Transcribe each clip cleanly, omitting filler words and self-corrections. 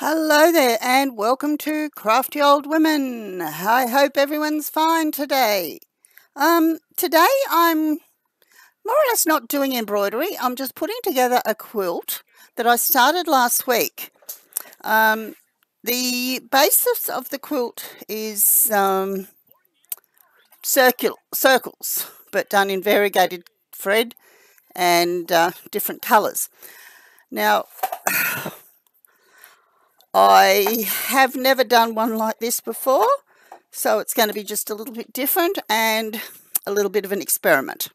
Hello there and welcome to Crafty Old Women. I hope everyone's fine today. Today I'm more or less not doing embroidery. I'm just putting together a quilt that I started last week. The basis of the quilt is circles, but done in variegated thread and different colours. Now, I have never done one like this before, so it's going to be just a little bit different and a little bit of an experiment.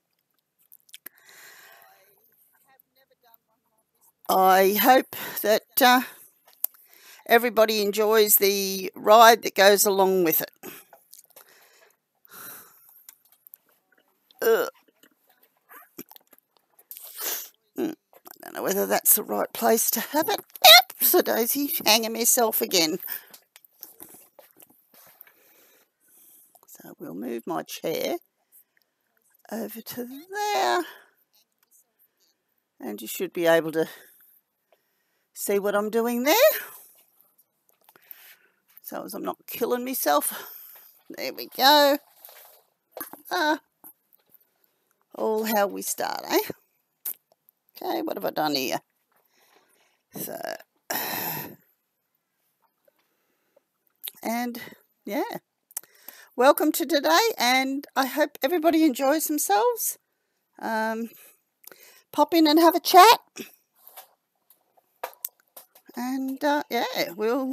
I hope that everybody enjoys the ride that goes along with it. I don't know whether that's the right place to have it. Oops, a daisy, hanging myself again. So we'll move my chair over to there, and you should be able to see what I'm doing there. So as I'm not killing myself. There we go. All how we start, eh? Okay, what have I done here? So, and yeah, welcome to today, and I hope everybody enjoys themselves. Pop in and have a chat, and yeah, we'll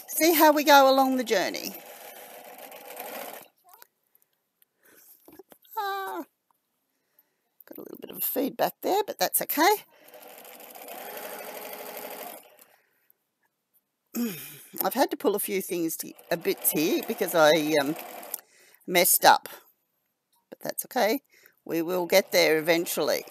see how we go along the journey. Got a little bit of feedback there, but that's okay. I've had to pull a few things a bits here because I messed up, but that's okay. We will get there eventually.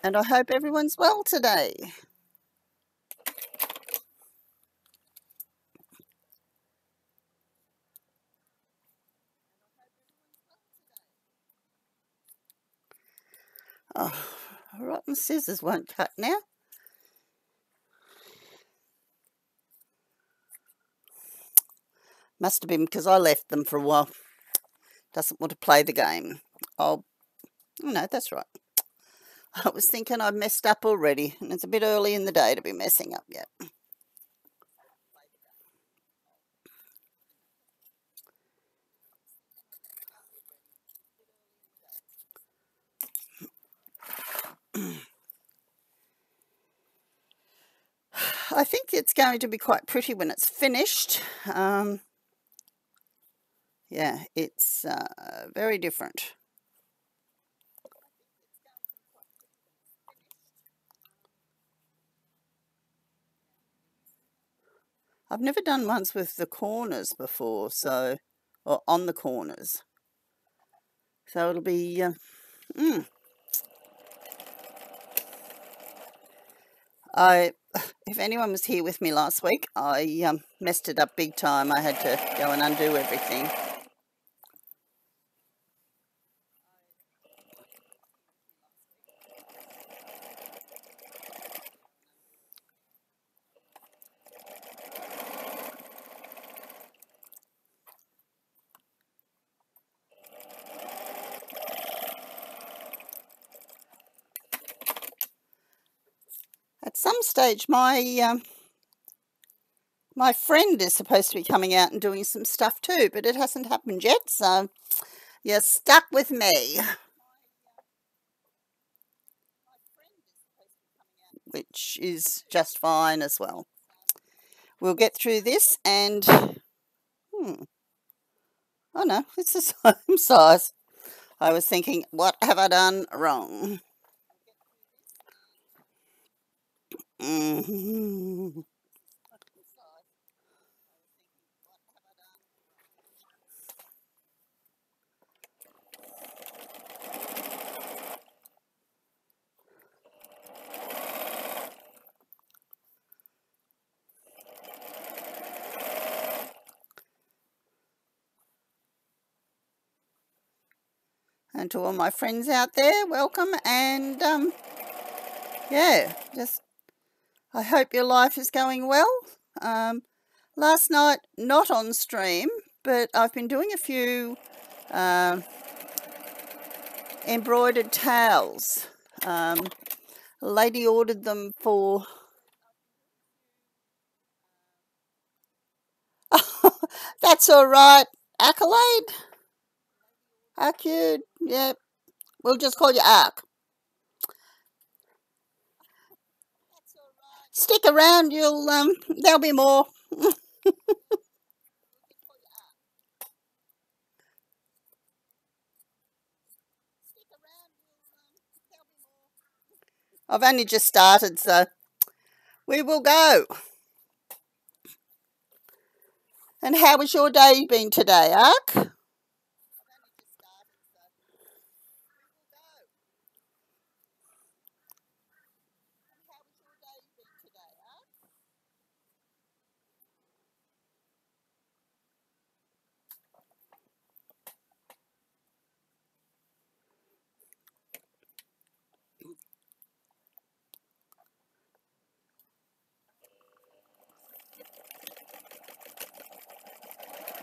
And I hope everyone's well today. Oh, rotten scissors won't cut now. Must have been because I left them for a while. Doesn't want to play the game. Oh, no, that's right. I was thinking I'd messed up already, and it's a bit early in the day to be messing up yet. I think it's going to be quite pretty when it's finished. Yeah, it's very different. I've never done ones with the corners before, or on the corners. So it'll be, if anyone was here with me last week, I messed it up big time. I had to go and undo everything. At some stage, my friend is supposed to be coming out and doing some stuff too, but it hasn't happened yet, so you're stuck with me. Which is just fine as well. We'll get through this and... Oh no, it's the same size. I was thinking, what have I done wrong? And to all my friends out there, welcome. And yeah, just I hope your life is going well. Last night, not on stream, but I've been doing a few embroidered towels. A lady ordered them for... That's all right. Accolade? Arcade? Yeah, we'll just call you Arc. Stick around, there'll be more. I've only just started, so we will go. And how has your day been today, Ark?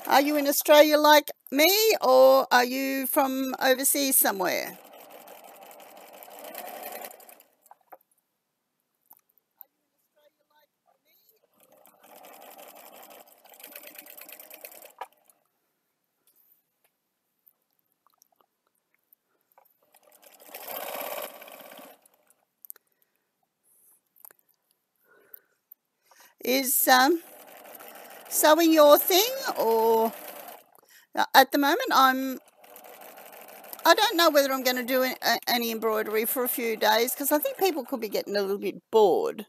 Are you in Australia like me, or are you from overseas somewhere? Is sewing your thing, or at the moment I don't know whether I'm going to do any embroidery for a few days, because I think people could be getting a little bit bored.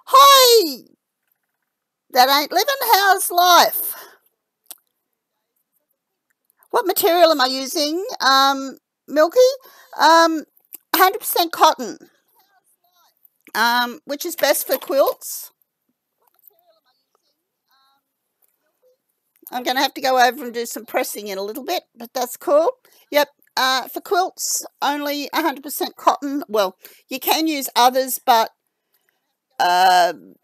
Hi, that ain't living. How's life? What material am I using? Milky, 100% cotton, which is best for quilts. I'm going to have to go over and do some pressing in a little bit, but that's cool. Yep, for quilts, only 100% cotton. Well, you can use others, but 100%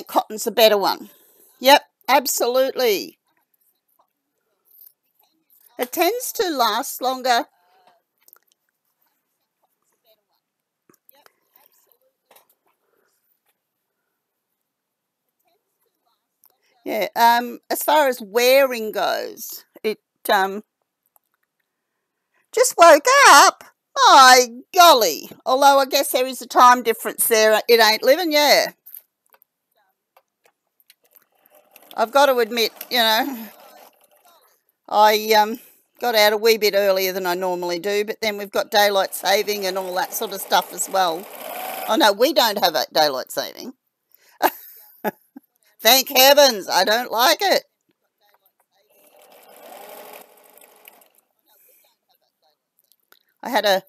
cotton's a better one. Yep, absolutely. It tends to last longer. Yeah, as far as wearing goes, it just woke up. My golly. Although I guess there is a time difference there. It ain't living, yeah. I've got to admit, I got out a wee bit earlier than I normally do, but then we've got daylight saving and all that sort of stuff as well. Oh no, we don't have daylight saving. Thank heavens, I don't like it. I had a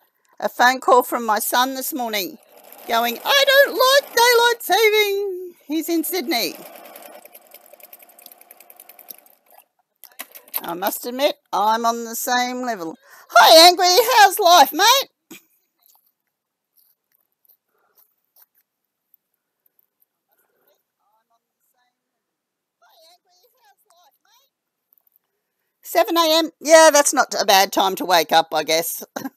phone call from my son this morning going, I don't like daylight saving. He's in Sydney. I must admit, I'm on the same level. Hi, Angry. How's life, mate? Seven a.m. Yeah, that's not a bad time to wake up, I guess. I've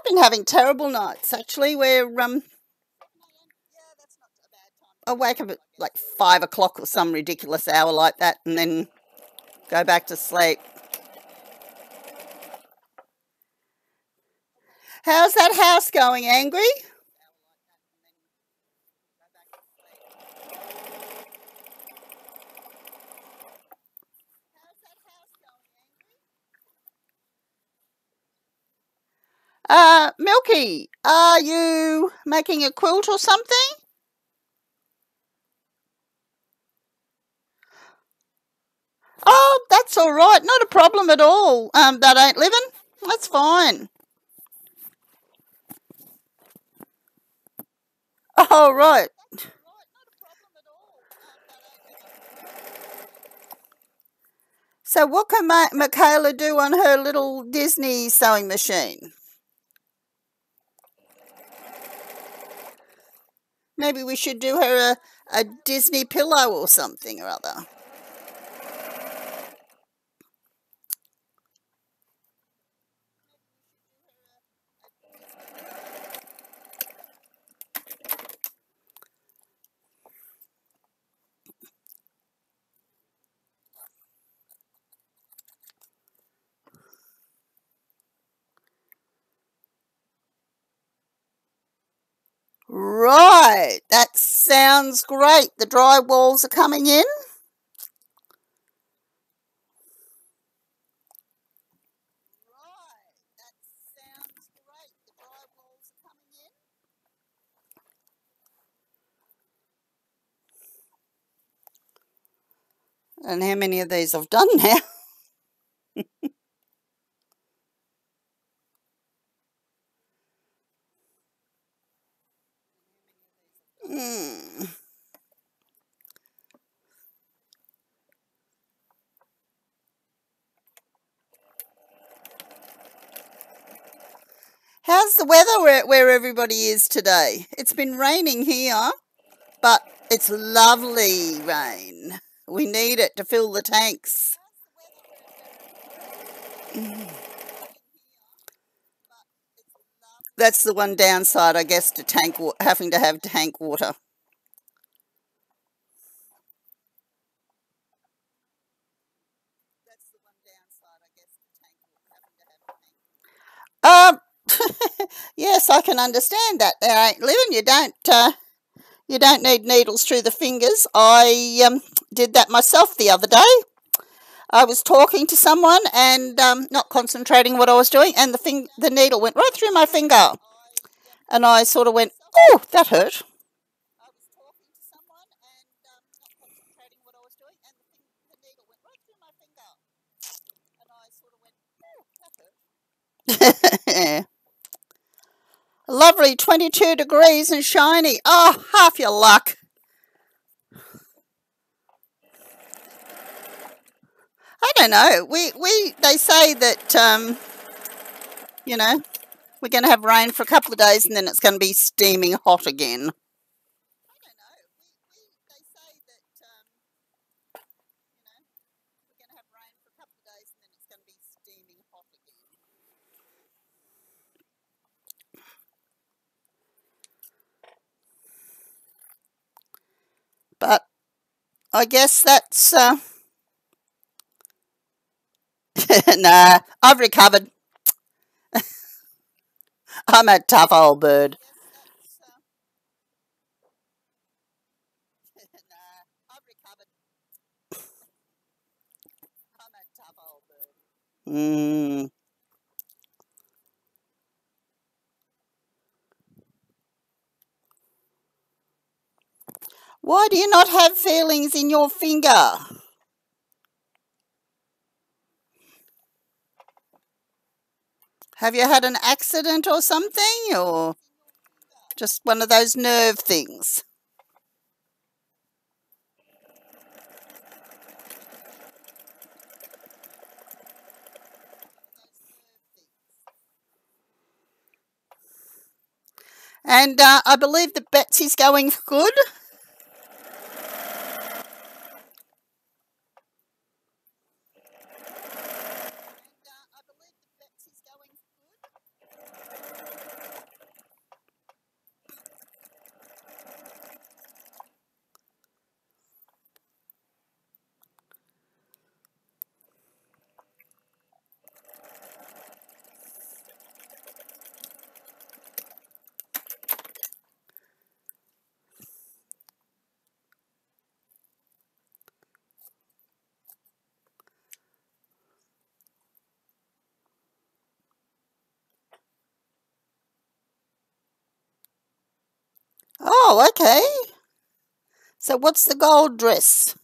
been having terrible nights, actually, where I wake up at like 5 o'clock or some ridiculous hour like that and then go back to sleep. How's that house going, Angry? Milky, are you making a quilt or something? Oh, that's all right. Not a problem at all. That ain't living. That's fine. Oh, right. So what can Michaela do on her little Disney sewing machine? Maybe we should do her a Disney pillow or something or other. Right, that sounds great. The dry walls are coming in. And how many of these I've done now? Hmm. How's the weather where everybody is today? It's been raining here, but it's lovely rain. We need it to fill the tanks. That's the one downside, I guess, to having to have tank water. Um, yes, I can understand that. There ain't living. You don't need needles through the fingers. I did that myself the other day. I was talking to someone and not concentrating what I was doing, and the needle went right through my finger, and I sort of went, "Oh, that hurt." Lovely, 22 degrees and shiny. Oh, half your luck. I don't know. They say that you know, we're going to have rain for a couple of days and then it's going to be steaming hot again. But I guess that's nah. I've recovered. I'm a tough old bird. Mm. Why do you not have feelings in your finger? Have you had an accident or something, or just one of those nerve things? And I believe that Betsy's going for good. Oh, okay. So what's the gold dress?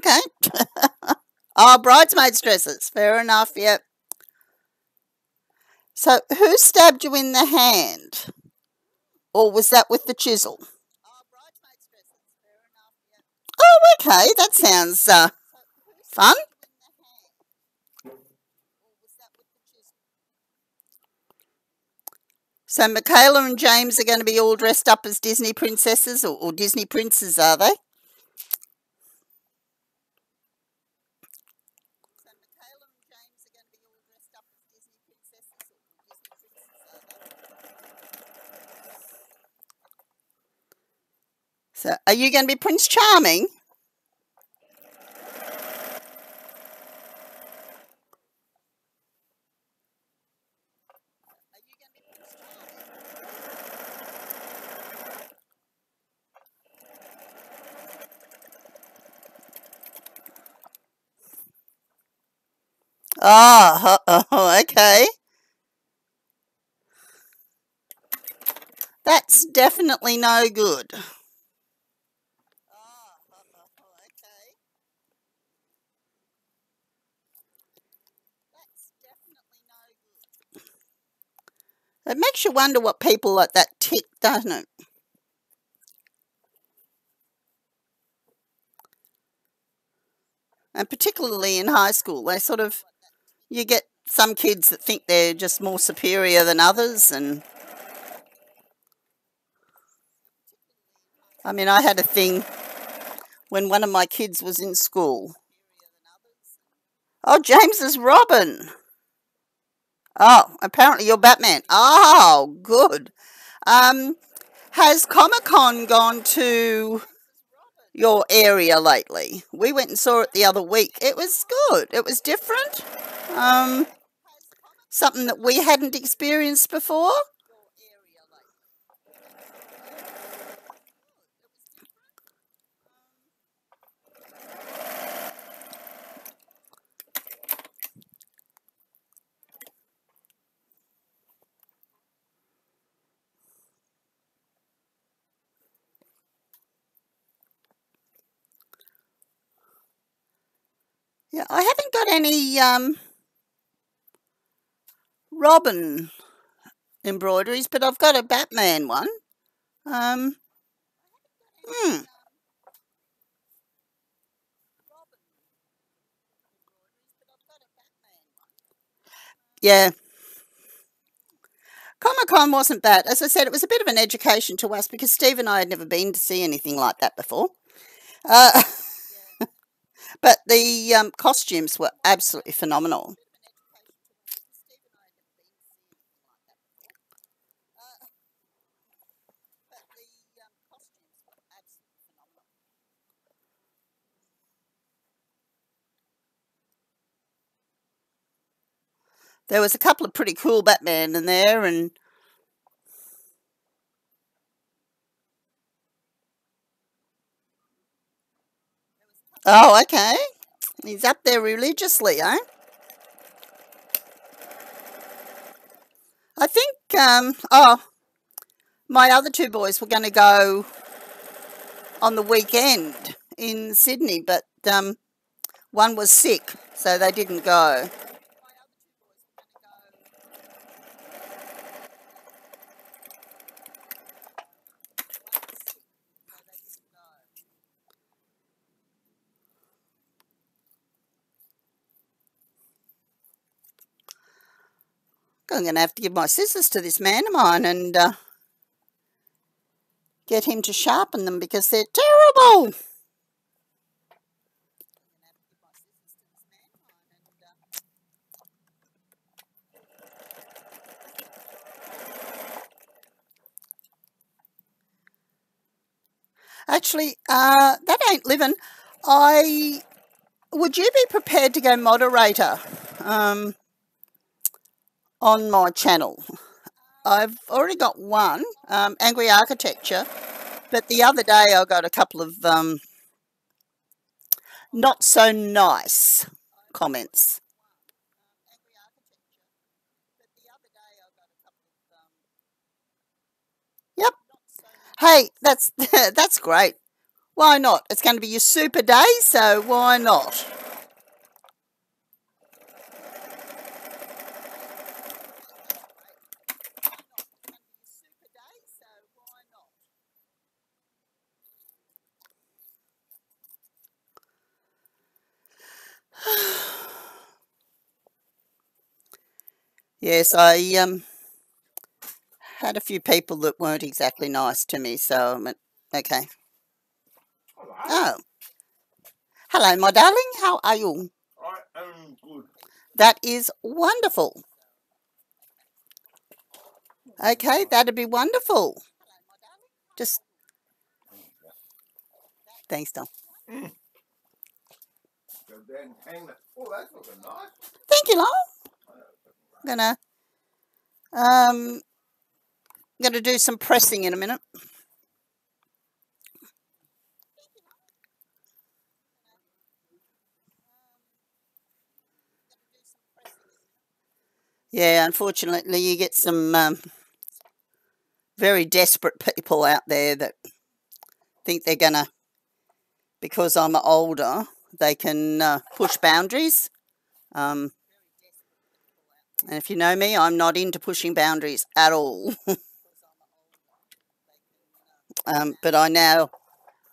Okay. Oh, bridesmaids' dresses. Fair enough, yep. So who stabbed you in the hand? Or was that with the chisel? Oh, okay. That sounds fun. So Michaela and James are going to be all dressed up as Disney princesses or Disney princes, are they? So are you going to be Prince Charming? Oh, okay. That's definitely no good. It makes you wonder what people like that tick, doesn't it? And particularly in high school, they sort of, you get some kids that think they're just more superior than others. And I mean, I had a thing when one of my kids was in school. Oh, James is Robin. Oh, apparently you're Batman. Oh, good. Um, has Comic Con gone to your area lately? We went and saw it the other week. It was good. It was different. Um, something that we hadn't experienced before. Yeah, I haven't got any Robin embroideries, but I've got a Batman one. Um, hmm, yeah, Comic Con wasn't bad. As I said, it was a bit of an education to us because Steve and I had never been to see anything like that before. Uh, but the costumes were absolutely phenomenal. There was a couple of pretty cool Batman in there, and oh, okay, he's up there religiously, eh? I think my other two boys were going to go on the weekend in Sydney, but one was sick, so they didn't go. I'm going to have to give my scissors to this man of mine and get him to sharpen them because they're terrible. Actually, that ain't living. I would you be prepared to go moderator um, on my channel? I've already got one, Angry Architecture, but the other day I got a couple of not so nice comments. Yep. Hey, that's that's great. Why not? It's going to be your super day, so why not? Yes, I had a few people that weren't exactly nice to me, so I went, okay. Oh, hello, my darling. How are you? I am good. That is wonderful. Okay, that'd be wonderful. Just thanks, Tom. Go down and hang that. Oh, that's looking nice. Thank you, Lon. Gonna um gonna do some pressing in a minute. Yeah, unfortunately, you get some very desperate people out there that think they're gonna, because I'm older, they can push boundaries. And if you know me, I'm not into pushing boundaries at all. But I now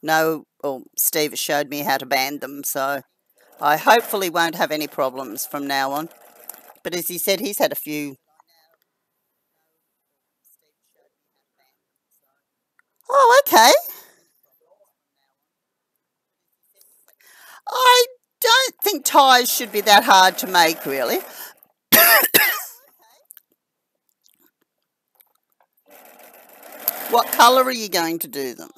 know, well, Steve has showed me how to ban them, so I hopefully won't have any problems from now on. But as he said, he's had a few. Oh, okay. I don't think ties should be that hard to make, really. What colour are you going to do them?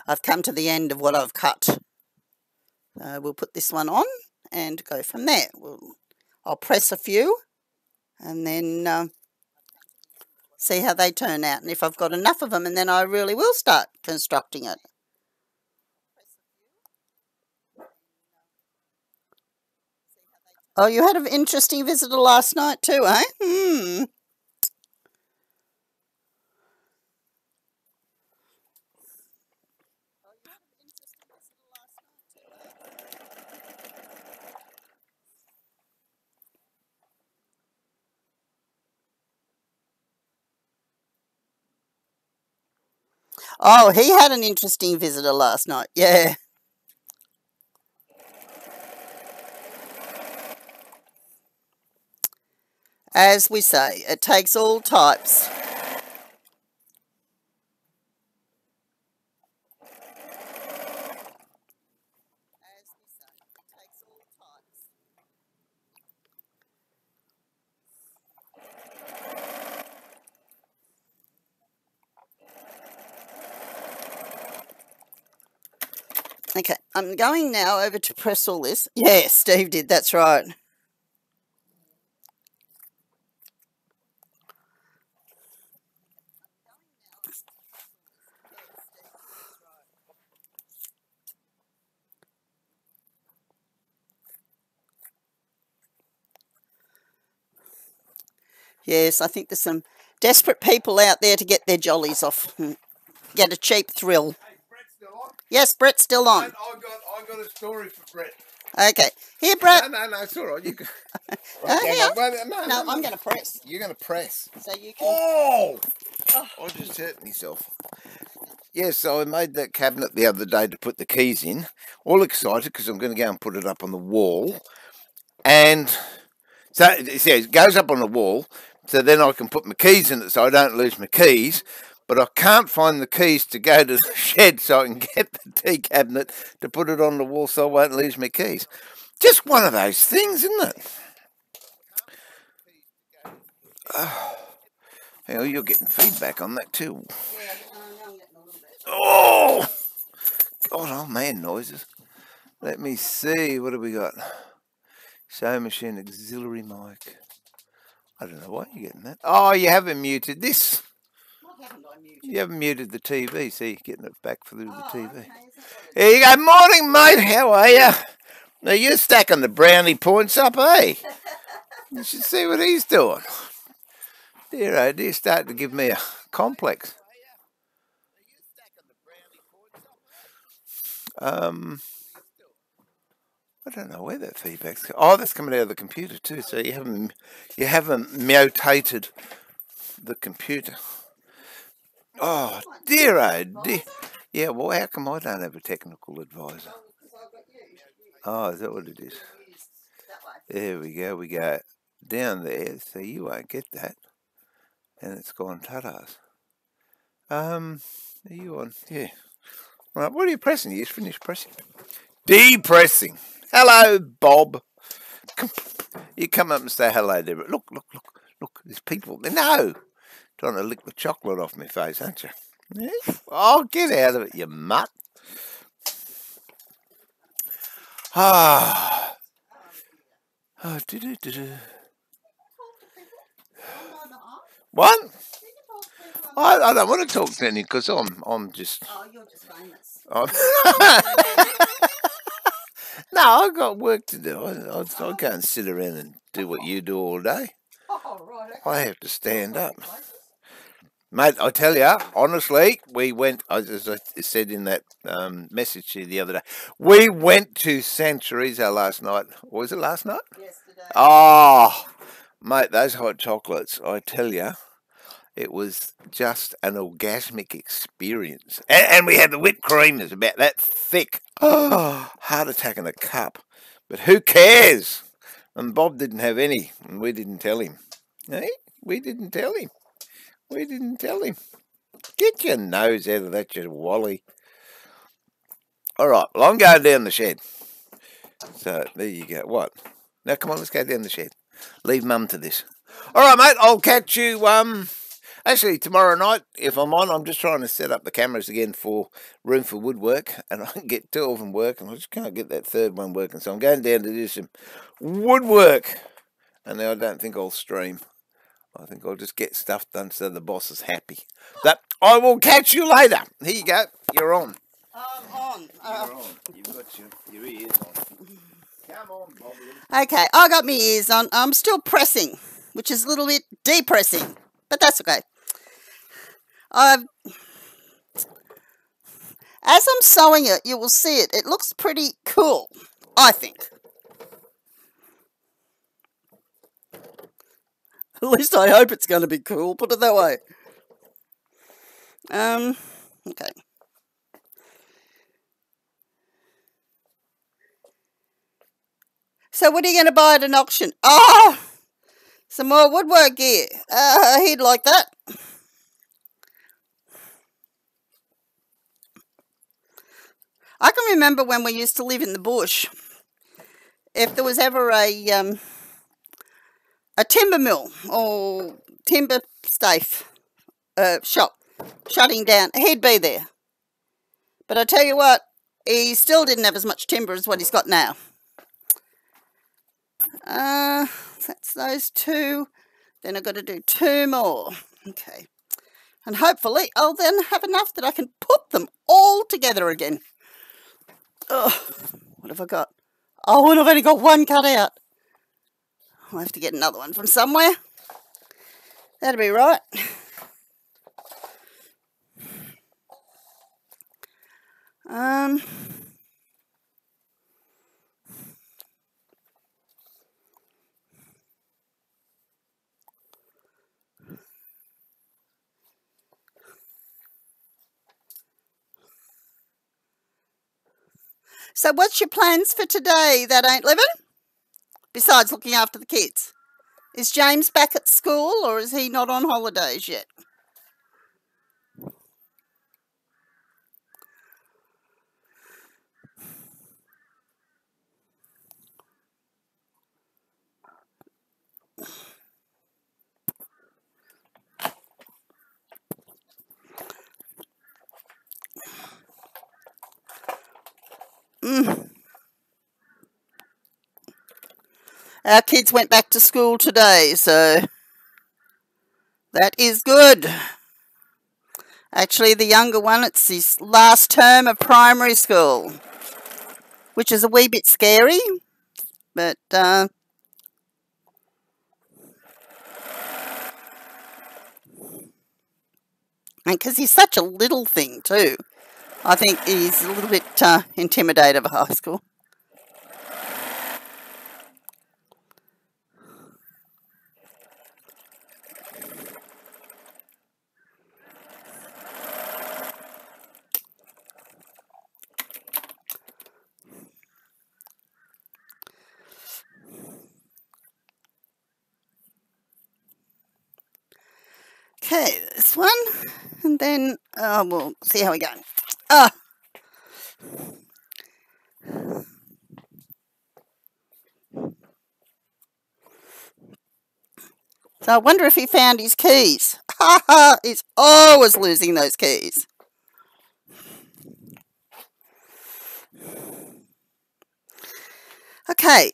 I've come to the end of what I've cut. We'll put this one on and go from there. I'll press a few and then see how they turn out. And if I've got enough of them, and then I really will start constructing it. Oh, you had an interesting visitor last night too, eh? Oh, he had an interesting visitor last night. Yeah. As we say, it takes all types. Okay, I'm going now over to press all this. Yeah, Steve did, that's right. Yes, I think there's some desperate people out there to get their jollies off, get a cheap thrill. Hey, Brett's still on? Yes, Brett's still on. I got a story for Brett. Okay, here, Brett. No, it's all right. You can... Here. No, I'm going to press. You're going to press. So you can. Oh! I just hurt myself. Yes, so I made that cabinet the other day to put the keys in. All excited because I'm going to go and put it up on the wall. And so it goes up on the wall, so then I can put my keys in it so I don't lose my keys. But I can't find the keys to go to the shed so I can get the tea cabinet to put it on the wall so I won't lose my keys. Just one of those things, isn't it? Oh, you're getting feedback on that too. Oh, God, oh man, noises. Let me see, what have we got? Sewing machine, auxiliary mic. I don't know why you're getting that. Oh, you haven't muted this. What haven't I muted? You haven't muted the TV, so you're getting it back through the TV. Here you go. Morning, mate. How are you? Now, you're stacking the brownie points up, eh? You should see what he's doing. Dear, oh dear, starting to give me a complex. I don't know where that feedback's. Oh, that's coming out of the computer too. So you haven't mutated the computer. Oh dear, oh dear. Yeah, well, how come I don't have a technical advisor? Oh, is that what it is? There we go. We go down there, so you won't get that, and it's gone tatas. Are you on? Yeah. Right. What are you pressing? You just finished pressing. Depressing. Hello, Bob. You come up and say hello there. Look. There's people. No. Trying to lick the chocolate off my face, aren't you? Yeah? Oh, get out of it, you mutt. Ah. Oh, What? I don't want to talk to any because I'm just. Oh, you're just famous. No, I've got work to do. I can't sit around and do what you do all day. Oh, right. Okay. I have to stand up. Mate, I tell you, honestly, we went, as I said in that message to you the other day, we went to San Chorizo last night. Was it last night? Yesterday. Oh, mate, those hot chocolates, I tell you, it was just an orgasmic experience. And we had the whipped cream that's about that thick. Oh, heart attack in a cup. But who cares? And Bob didn't have any, and we didn't tell him. Eh? We didn't tell him. Get your nose out of that, you wally. All right, well, I'm going down the shed. So, there you go. What? Now, come on, let's go down the shed. Leave Mum to this. All right, mate, I'll catch you, actually, tomorrow night, if I'm on, I'm just trying to set up the cameras again for Room for Woodwork, and I can get 2 of them working. I just can't get that 3rd one working, so I'm going down to do some woodwork. And now I don't think I'll stream. I think I'll just get stuff done so the boss is happy. But I will catch you later. Here you go. You're on. I'm on. You're on. You've got your ears on. Come on, Bobby. Okay, I got my ears on. I'm still pressing, which is a little bit depressing, but that's okay. As I'm sewing it, you will see it. It looks pretty cool, I think. At least I hope it's going to be cool, put it that way. Okay. So what are you going to buy at an auction? Oh, some more woodwork gear. He'd like that. I can remember when we used to live in the bush. If there was ever a timber mill or timber stafe shop shutting down, he'd be there. But I tell you what, he still didn't have as much timber as what he's got now. That's those 2. Then I've got to do 2 more. Okay. And hopefully I'll then have enough that I can put them all together again. Oh, what have I got? Oh, and I've only got 1 cut out. I'll have to get another one from somewhere. That'll be right. So what's your plans for today that ain't living? Besides looking after the kids. Is James back at school or is he not on holidays yet? Our kids went back to school today, so that is good. Actually, the younger one, it's his last term of primary school, which is a wee bit scary, but because he's such a little thing too, I think he's a little bit intimidated of high school. Okay, this one, and then we'll see how we go. Ah. So I wonder if he found his keys. Ha ha! He's always losing those keys. Okay,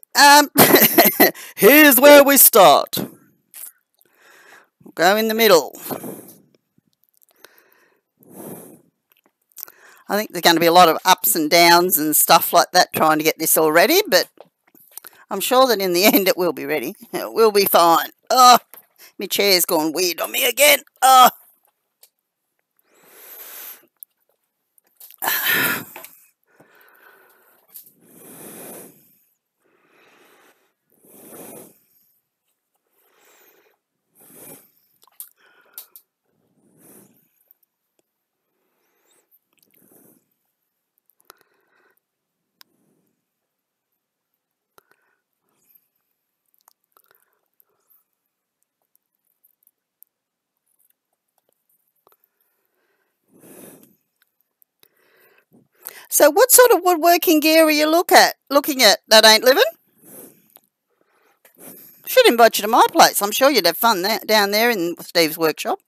here's where we start. We'll go in the middle. I think there's going to be a lot of ups and downs and stuff like that trying to get this all ready, but I'm sure that in the end it will be ready. It will be fine. Oh, my chair's gone weird on me again. Oh. So what sort of woodworking gear are you looking at that ain't living? Should invite you to my place. I'm sure you'd have fun down there in Steve's workshop.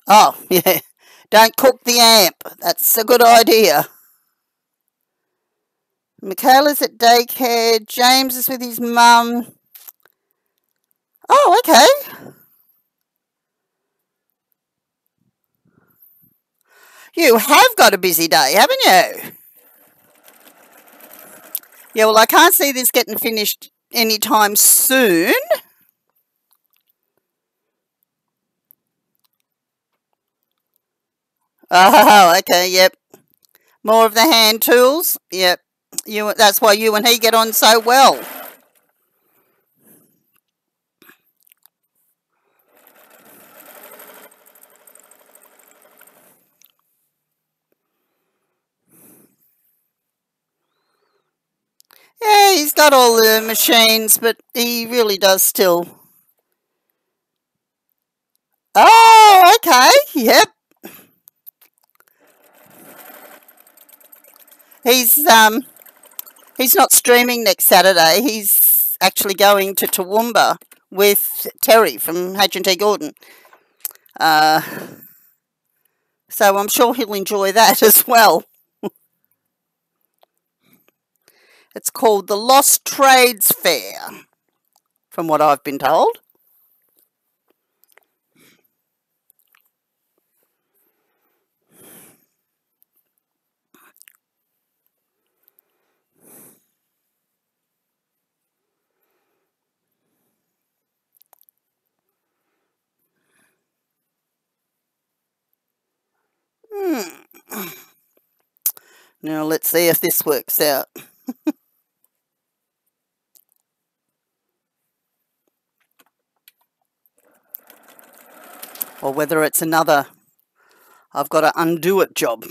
Oh, yeah. Don't cook the amp. That's a good idea. Michaela's at daycare. James is with his mum. Oh, okay. You have got a busy day, haven't you? Yeah, well, I can't see this getting finished anytime soon. Oh, okay, yep. More of the hand tools. Yep. That's why you and he get on so well. Yeah, he's got all the machines, but he really does still. Oh, okay. Yep. He's not streaming next Saturday. He's actually going to Toowoomba with Terry from H&T Gordon. So I'm sure he'll enjoy that as well. It's called the Lost Trades Fair, from what I've been told. Now let's see if this works out. Or whether it's another I've got to undo it job.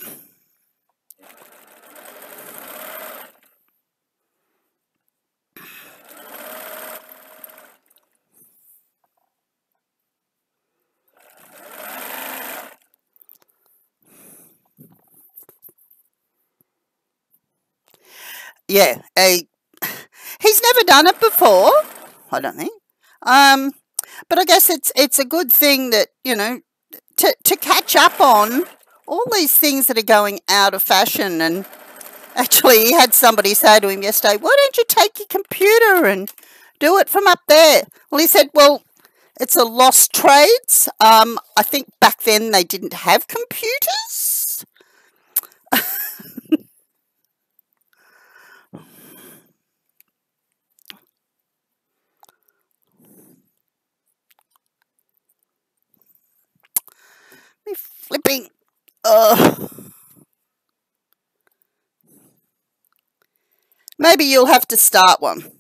Yeah, he's never done it before, I don't think. But I guess it's a good thing that, to catch up on all these things that are going out of fashion. And actually, he had somebody say to him yesterday, "Why don't you take your computer and do it from up there?" Well, he said, "Well, it's a lost trades. I think back then they didn't have computers." Me flipping. Maybe you'll have to start one.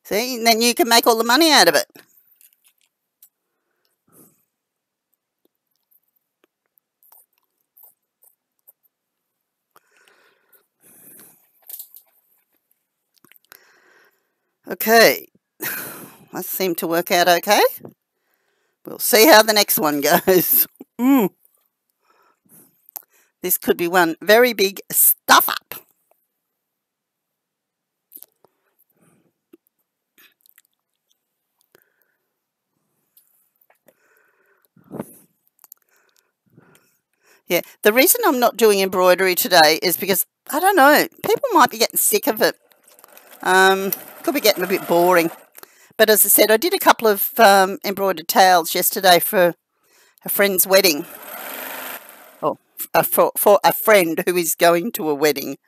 See, and then you can make all the money out of it. Okay, that seemed to work out okay. We'll see how the next one goes. This could be one very big stuff up. Yeah, the reason I'm not doing embroidery today is because, I don't know, people might be getting sick of it. Could be getting a bit boring. But as I said, I did a couple of embroidered towels yesterday for a friend's wedding. Oh, for a friend who is going to a wedding.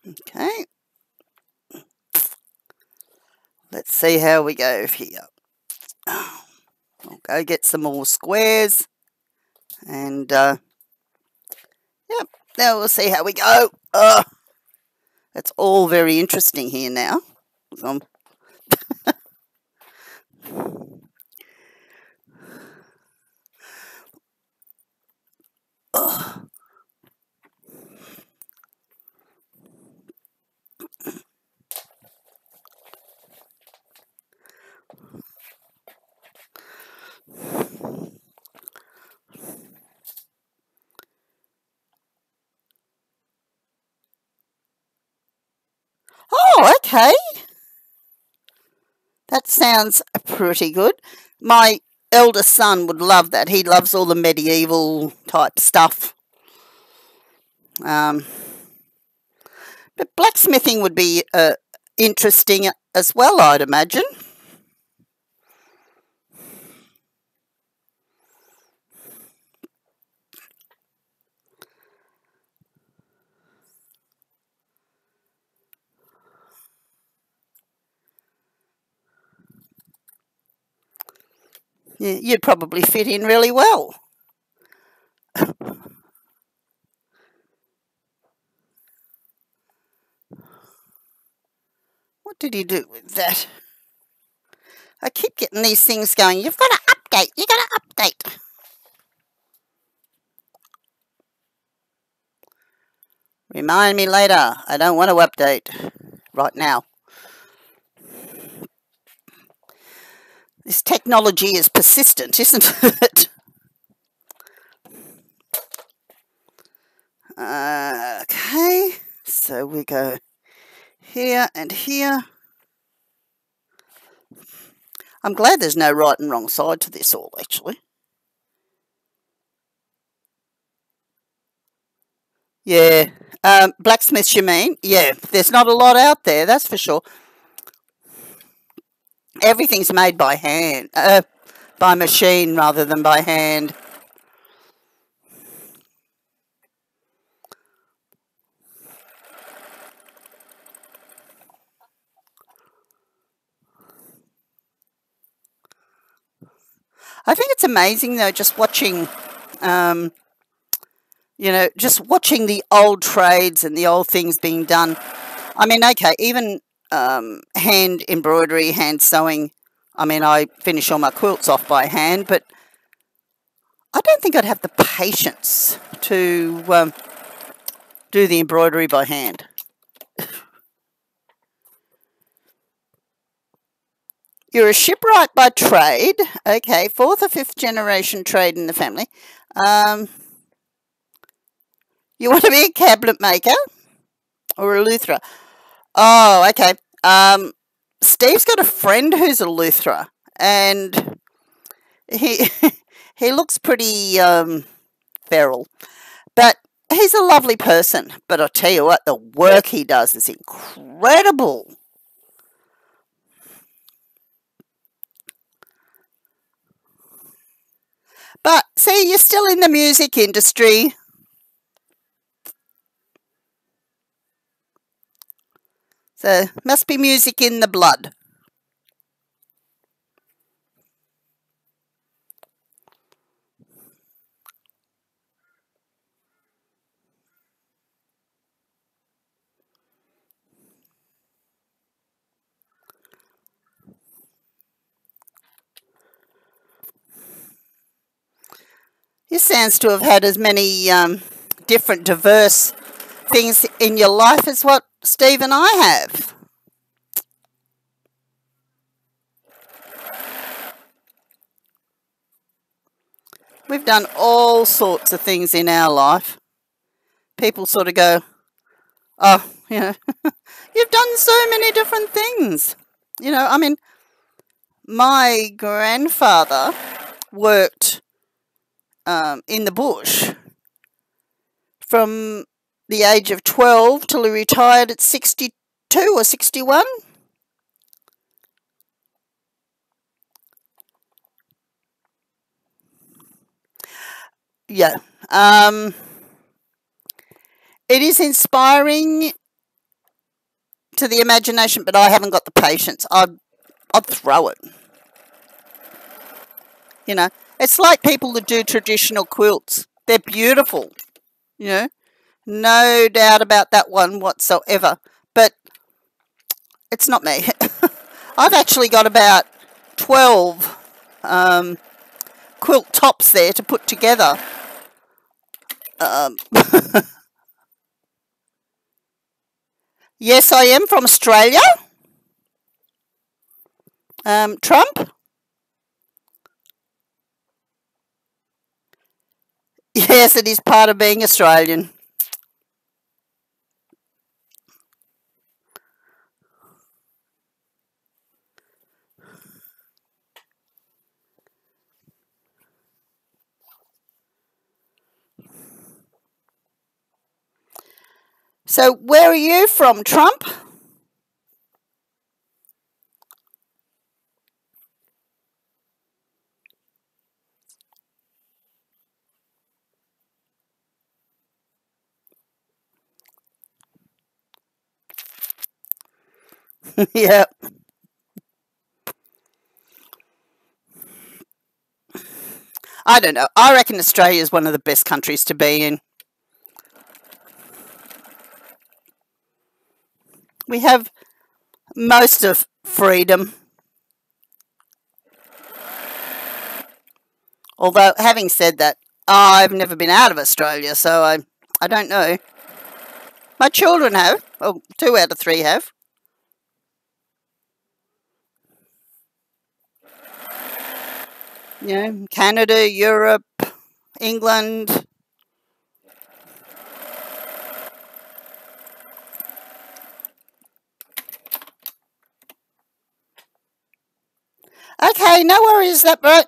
Okay. Let's see how we go here. I'll go get some more squares. And, yep, now we'll see how we go. That's all very interesting here now. Oh, okay. That sounds pretty good. My eldest son would love that. He loves all the medieval type stuff. But blacksmithing would be interesting as well, I'd imagine. Yeah, you'd probably fit in really well. What did he do with that? I keep getting these things going. You've got to update. You've got to update. Remind me later. I don't want to update right now. This technology is persistent, isn't it? Okay, so we go here and here. I'm glad there's no right and wrong side to this all, actually. Yeah, blacksmiths, you mean? Yeah, there's not a lot out there, that's for sure. Everything's made by hand, by machine rather than by hand. I think it's amazing, though, just watching, just watching the old trades and the old things being done. I mean, okay, even hand embroidery, hand sewing, I mean, I finish all my quilts off by hand, but I don't think I'd have the patience to do the embroidery by hand. You're a shipwright by trade. Okay, 4th or 5th generation trade in the family. You want to be a cabinet maker or a lutherer? Oh, okay. Steve's got a friend who's a lutherer, and he he looks pretty feral, but he's a lovely person. But I'll tell you what, the work he does is incredible. But see, you're still in the music industry. So must be music in the blood. You sounds to have had as many different diverse things in your life as what Steve and I have. We've done all sorts of things in our life. People sort of go, oh, you've done so many different things. I mean, my grandfather worked in the bush from the age of 12 till he retired at 62 or 61. Yeah. It is inspiring to the imagination, but I haven't got the patience. I'd throw it. It's like people that do traditional quilts. They're beautiful, no doubt about that one whatsoever. But it's not me. I've actually got about 12 quilt tops there to put together. Yes, I am from Australia. Trump? Yes, it is part of being Australian. So where are you from, Trump? Yeah. I don't know. I reckon Australia is one of the best countries to be in. We have most of freedom. Although, having said that, I've never been out of Australia, so I don't know. My children have. Oh, 2 out of 3 have. Canada, Europe, England. Okay, no worries, that right.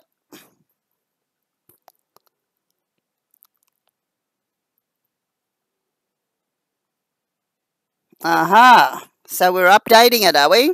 Aha. So we're updating it, are we?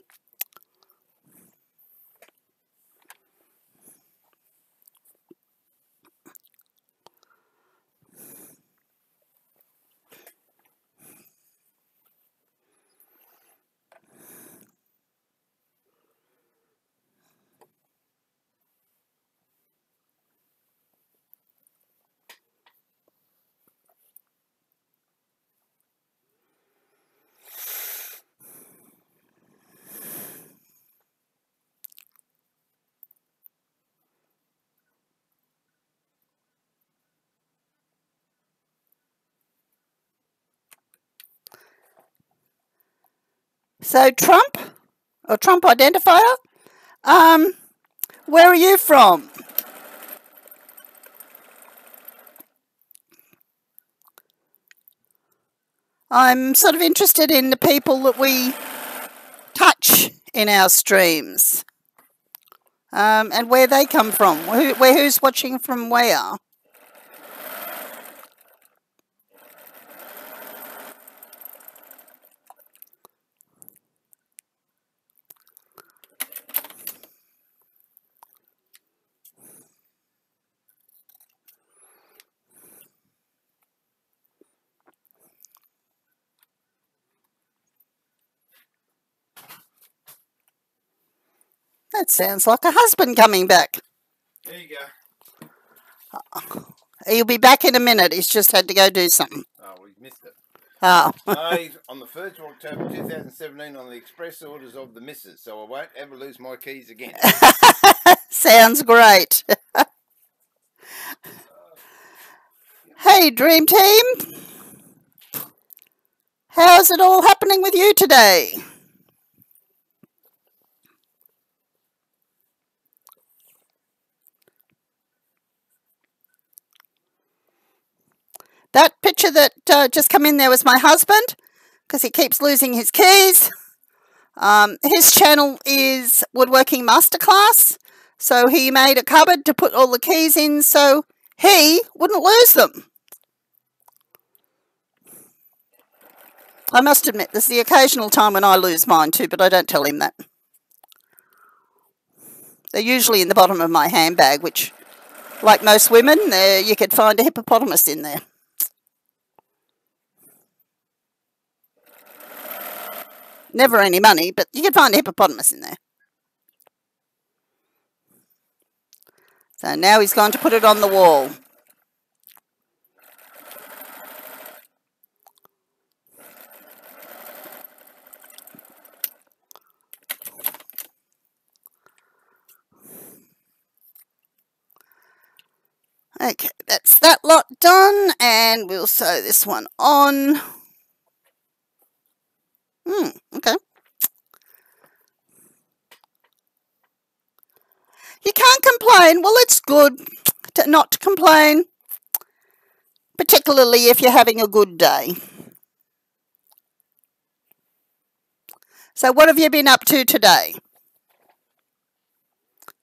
So Trump, or Trump identifier, where are you from? I'm sort of interested in the people that we touch in our streams, and where they come from, who's watching from where. That sounds like a husband coming back. There you go. He'll be back in a minute. He's just had to go do something. Oh, we missed it. Oh. On the 1st of October 2017 on the express orders of the missus, so I won't ever lose my keys again. Sounds great. Hey, Dream Team. How's it all happening with you today? That picture that just come in there was my husband, because he keeps losing his keys. His channel is Woodworking Masterclass, so he made a cupboard to put all the keys in so he wouldn't lose them. I must admit, there's the occasional time when I lose mine too, but I don't tell him that. They're usually in the bottom of my handbag, which, like most women, you could find a hippopotamus in there. Never any money, but you could find a hippopotamus in there. So now he's going to put it on the wall. Okay, that's that lot done, and we'll sew this one on. Okay. You can't complain. Well, it's good to not complain, particularly if you're having a good day. So what have you been up to today?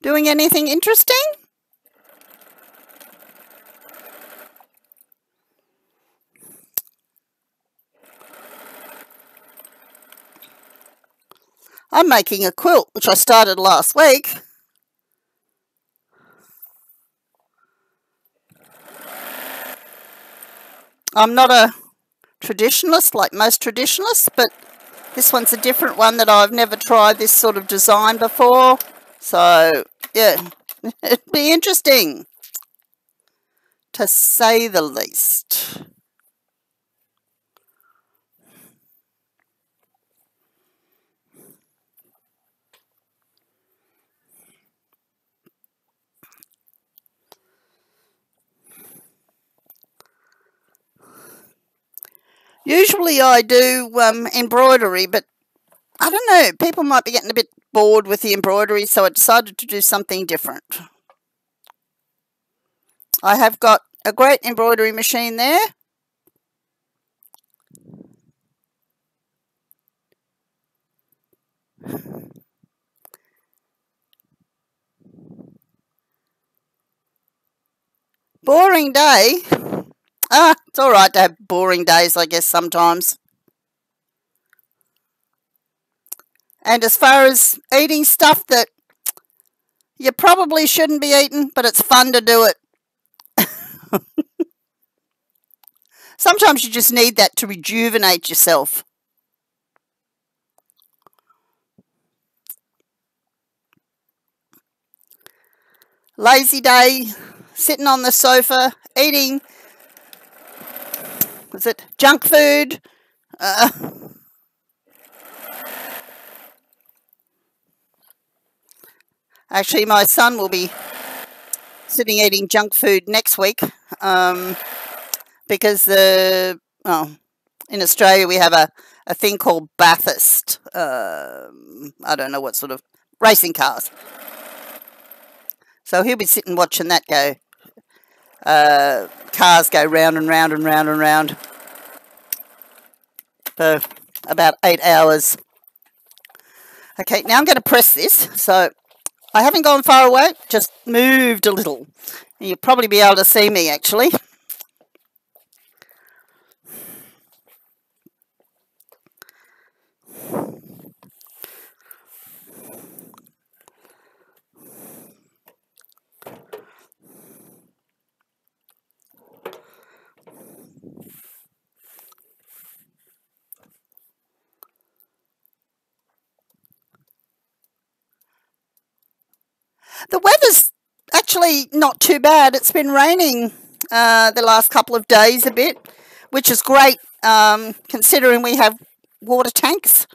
Doing anything interesting? I'm making a quilt, which I started last week. I'm not a traditionalist like most traditionalists, but this one's a different one that I've never tried this sort of design before. So, yeah, it'd be interesting, to say the least. Usually I do embroidery, but I don't know, people might be getting a bit bored with the embroidery, so I decided to do something different. I have got a great embroidery machine there. Boring day? It's all right to have boring days, I guess, sometimes. And as far as eating stuff that you probably shouldn't be eating, but it's fun to do it. Sometimes you just need that to rejuvenate yourself. Lazy day, sitting on the sofa, eating, was it junk food? Actually, my son will be sitting eating junk food next week because in Australia we have a thing called Bathurst. I don't know what sort of racing cars. So he'll be sitting watching that go. Cars go round and round and round and round for about 8 hours. Okay, now I'm going to press this. So I haven't gone far away, just moved a little. You'll probably be able to see me actually. The weather's actually not too bad. It's been raining the last couple of days a bit, which is great considering we have water tanks.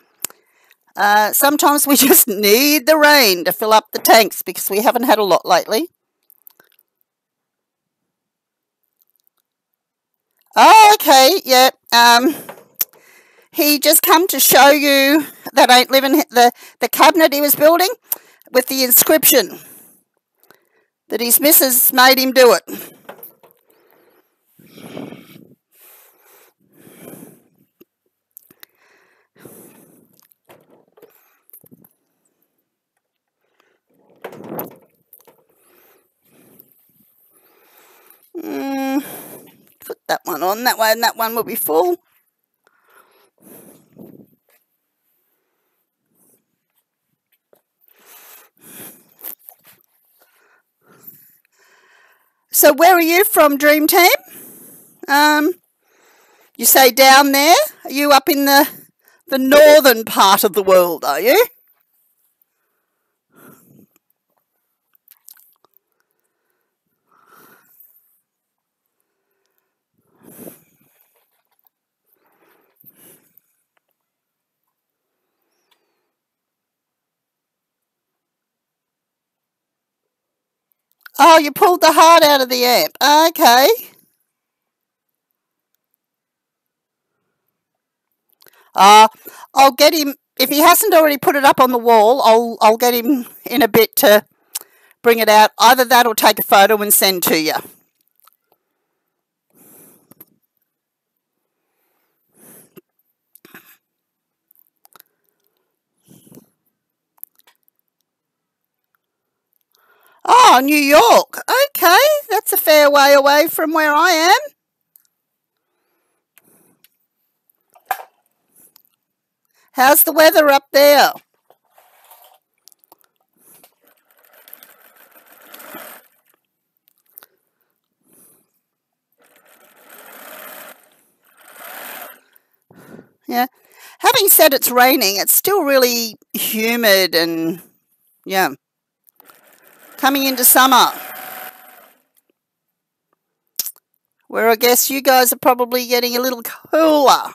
Sometimes we just need the rain to fill up the tanks because we haven't had a lot lately. Oh, okay, yeah. He just come to show you that ain't living the cabinet he was building with the inscription that his missus made him do it. Put that one on that way and that one will be full. So where are you from, Dream Team? You say down there? Are you up in the northern part of the world, are you? Oh, you pulled the heart out of the amp. Okay. I'll get him, if he hasn't already put it up on the wall, I'll get him in a bit to bring it out. Either that or take a photo and send to you. Oh, New York. Okay, that's a fair way away from where I am. How's the weather up there? Yeah. Having said it's raining, it's still really humid and, yeah, coming into summer. Where I guess you guys are probably getting a little cooler.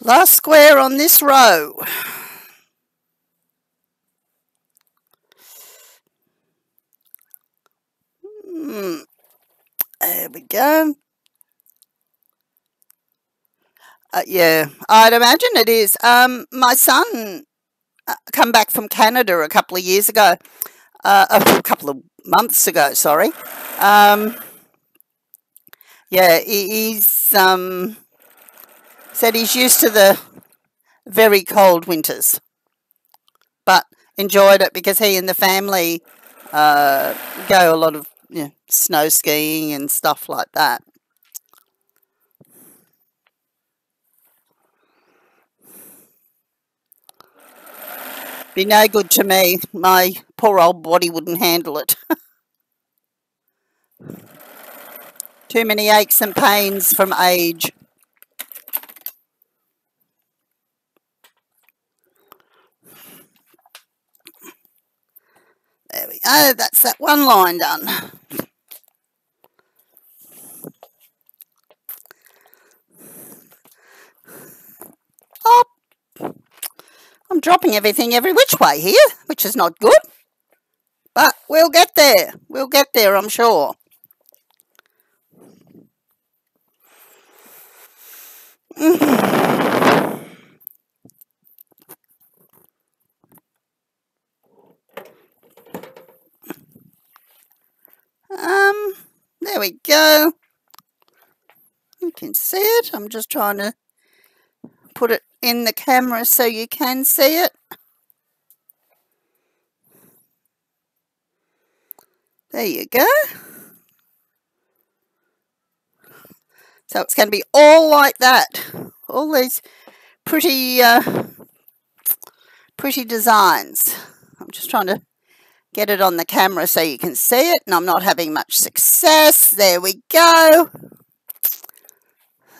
Last square on this row. There we go. Yeah, I'd imagine it is. My son come back from Canada a couple of years ago, a couple of months ago, sorry. Yeah, he's said he's used to the very cold winters, but enjoyed it because he and the family go a lot of snow skiing and stuff like that. Be no good to me. My poor old body wouldn't handle it. Too many aches and pains from age. Oh, that's that one line done. Oh, I'm dropping everything every which way here, which is not good. But we'll get there. We'll get there, I'm sure. There we go. You can see it. I'm just trying to put it in the camera so you can see it. There you go. So it's going to be all like that. All these pretty designs. I'm just trying to get it on the camera so you can see it, and I'm not having much success. There we go.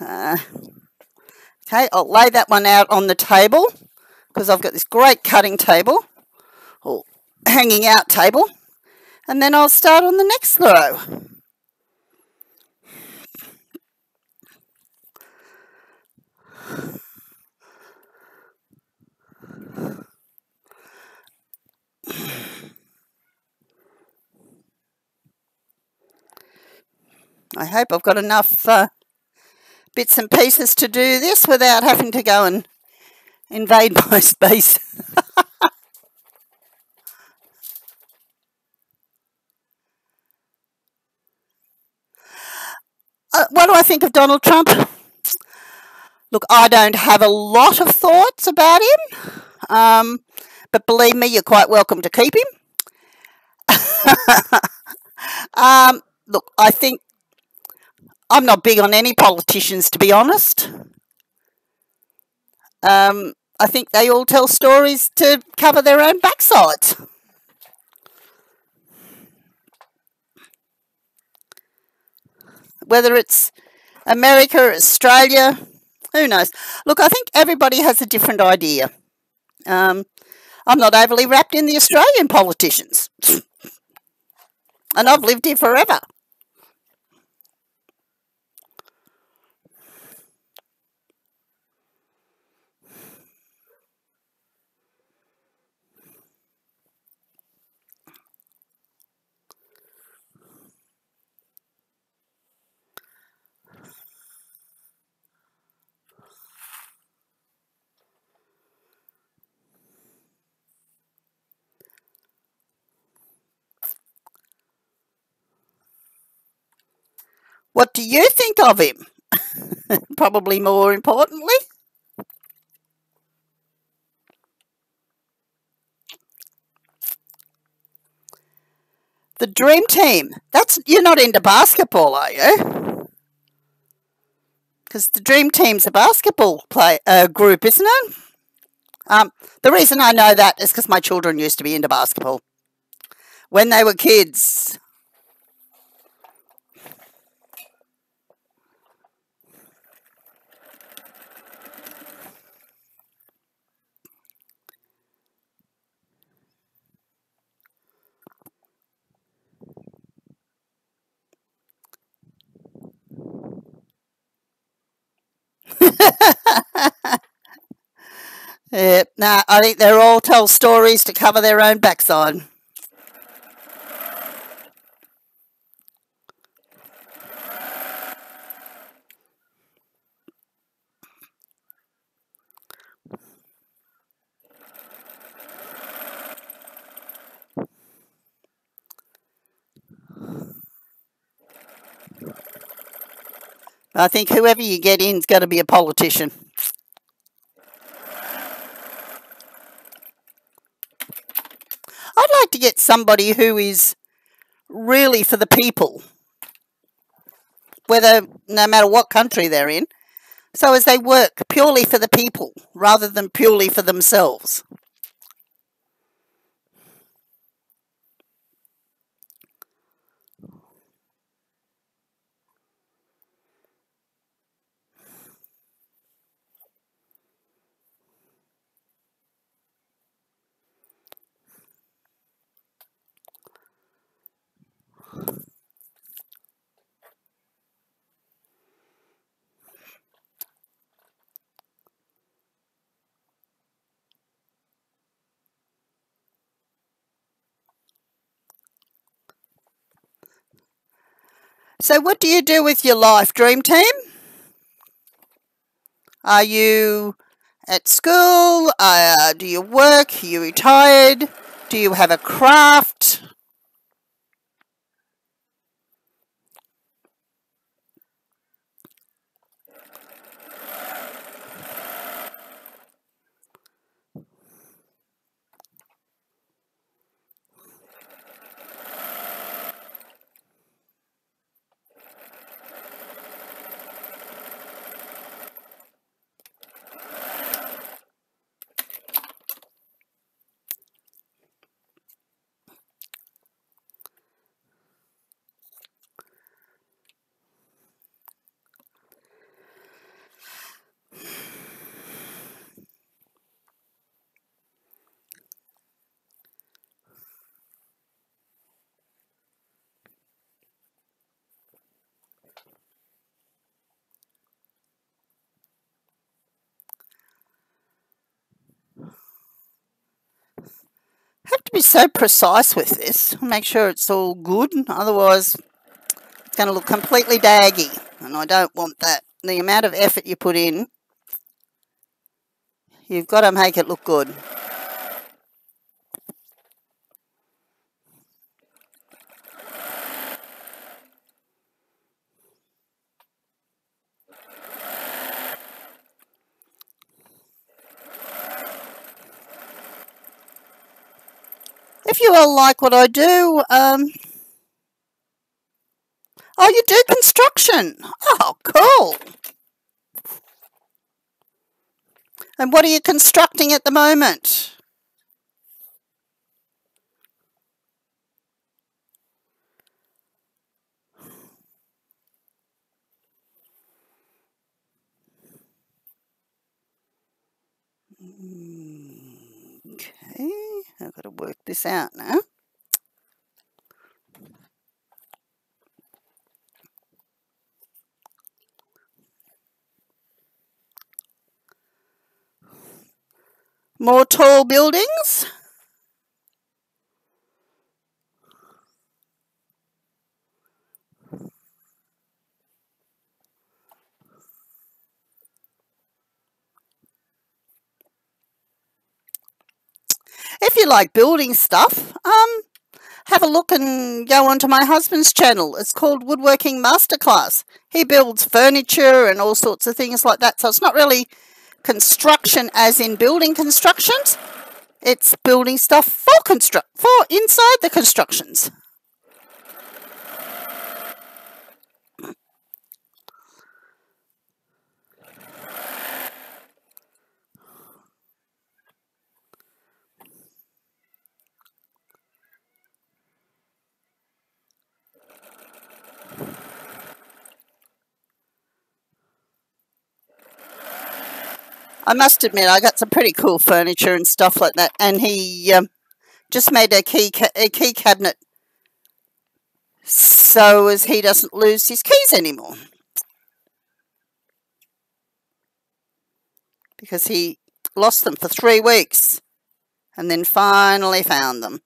Okay, I'll lay that one out on the table because I've got this great cutting table, or hanging out table, and then I'll start on the next row. I hope I've got enough bits and pieces to do this without having to go and invade my space. What do I think of Donald Trump? Look, I don't have a lot of thoughts about him, but believe me, you're quite welcome to keep him. Look, I think I'm not big on any politicians, to be honest. I think they all tell stories to cover their own backsides. Whether it's America or Australia, who knows? Look, I think everybody has a different idea. I'm not overly wrapped in the Australian politicians. And I've lived here forever. What do you think of him? Probably more importantly. The Dream Team. You're not into basketball, are you? Because the Dream Team's a basketball group, isn't it? The reason I know that is because my children used to be into basketball when they were kids. I think they all tell stories to cover their own backside. I think whoever you get in's got to be a politician. I'd like to get somebody who is really for the people, no matter what country they're in, so as they work purely for the people rather than purely for themselves. So what do you do with your life, Dream Team? Are you at school? Do you work? Are you retired? Do you have a craft? Have to be so precise with this. Make sure it's all good, otherwise it's going to look completely daggy, and I don't want that. The amount of effort you put in, you've got to make it look good. If you all like what I do, oh, you do construction. Oh, cool. And what are you constructing at the moment? Okay, I've got to work this out now. More tall buildings. If you like building stuff, have a look and go onto my husband's channel. It's called Woodworking Masterclass. He builds furniture and all sorts of things like that. So it's not really construction as in building constructions. It's building stuff for inside the constructions. I must admit, I got some pretty cool furniture and stuff like that, and he just made a key cabinet so as he doesn't lose his keys anymore, because he lost them for 3 weeks and then finally found them.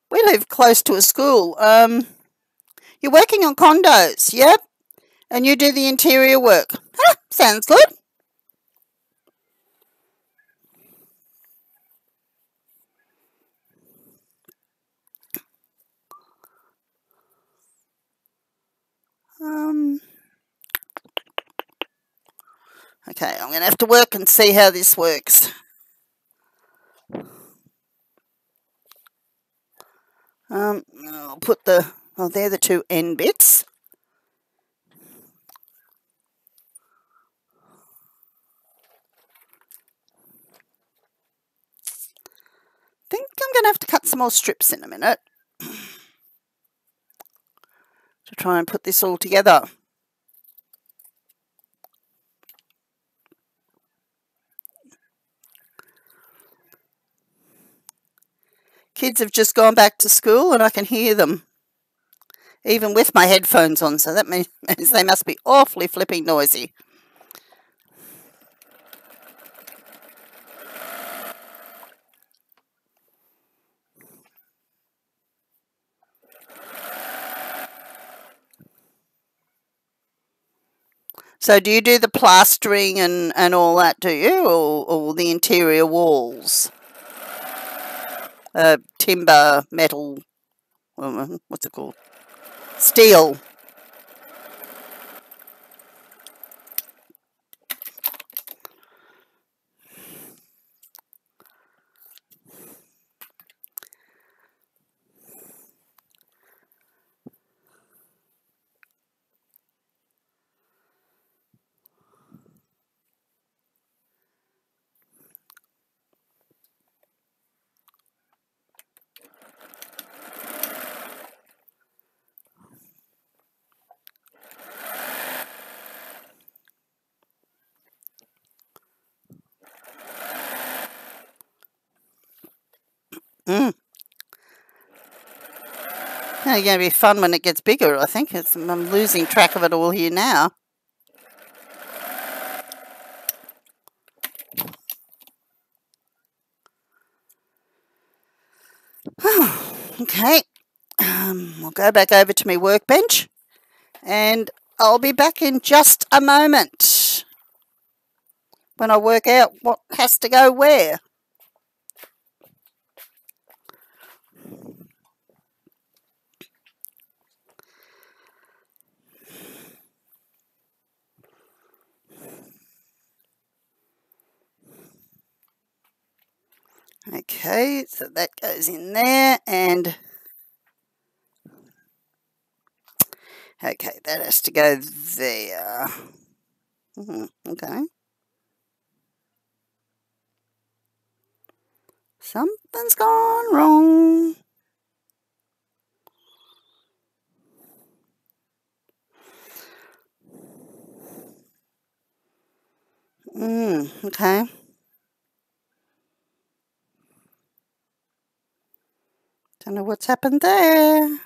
We live close to a school. You're working on condos, yep, and you do the interior work. Sounds good. Okay, I'm going to have to work and see how this works. I'll put they're the 2 end bits. I think I'm going to have to cut some more strips in a minute to try and put this all together. Kids have just gone back to school and I can hear them even with my headphones on, so that means they must be awfully flipping noisy. So do you do the plastering and all that, do you, or the interior walls? Timber, metal, what's it called? Steel. Mm. It's going to be fun when it gets bigger, I think. I'm losing track of it all here now. Okay, I'll go back over to my workbench and I'll be back in just a moment when I work out what has to go where. Okay, so that goes in there, and okay, that has to go there. Okay. Something's gone wrong. Okay. Don't know what's happened there.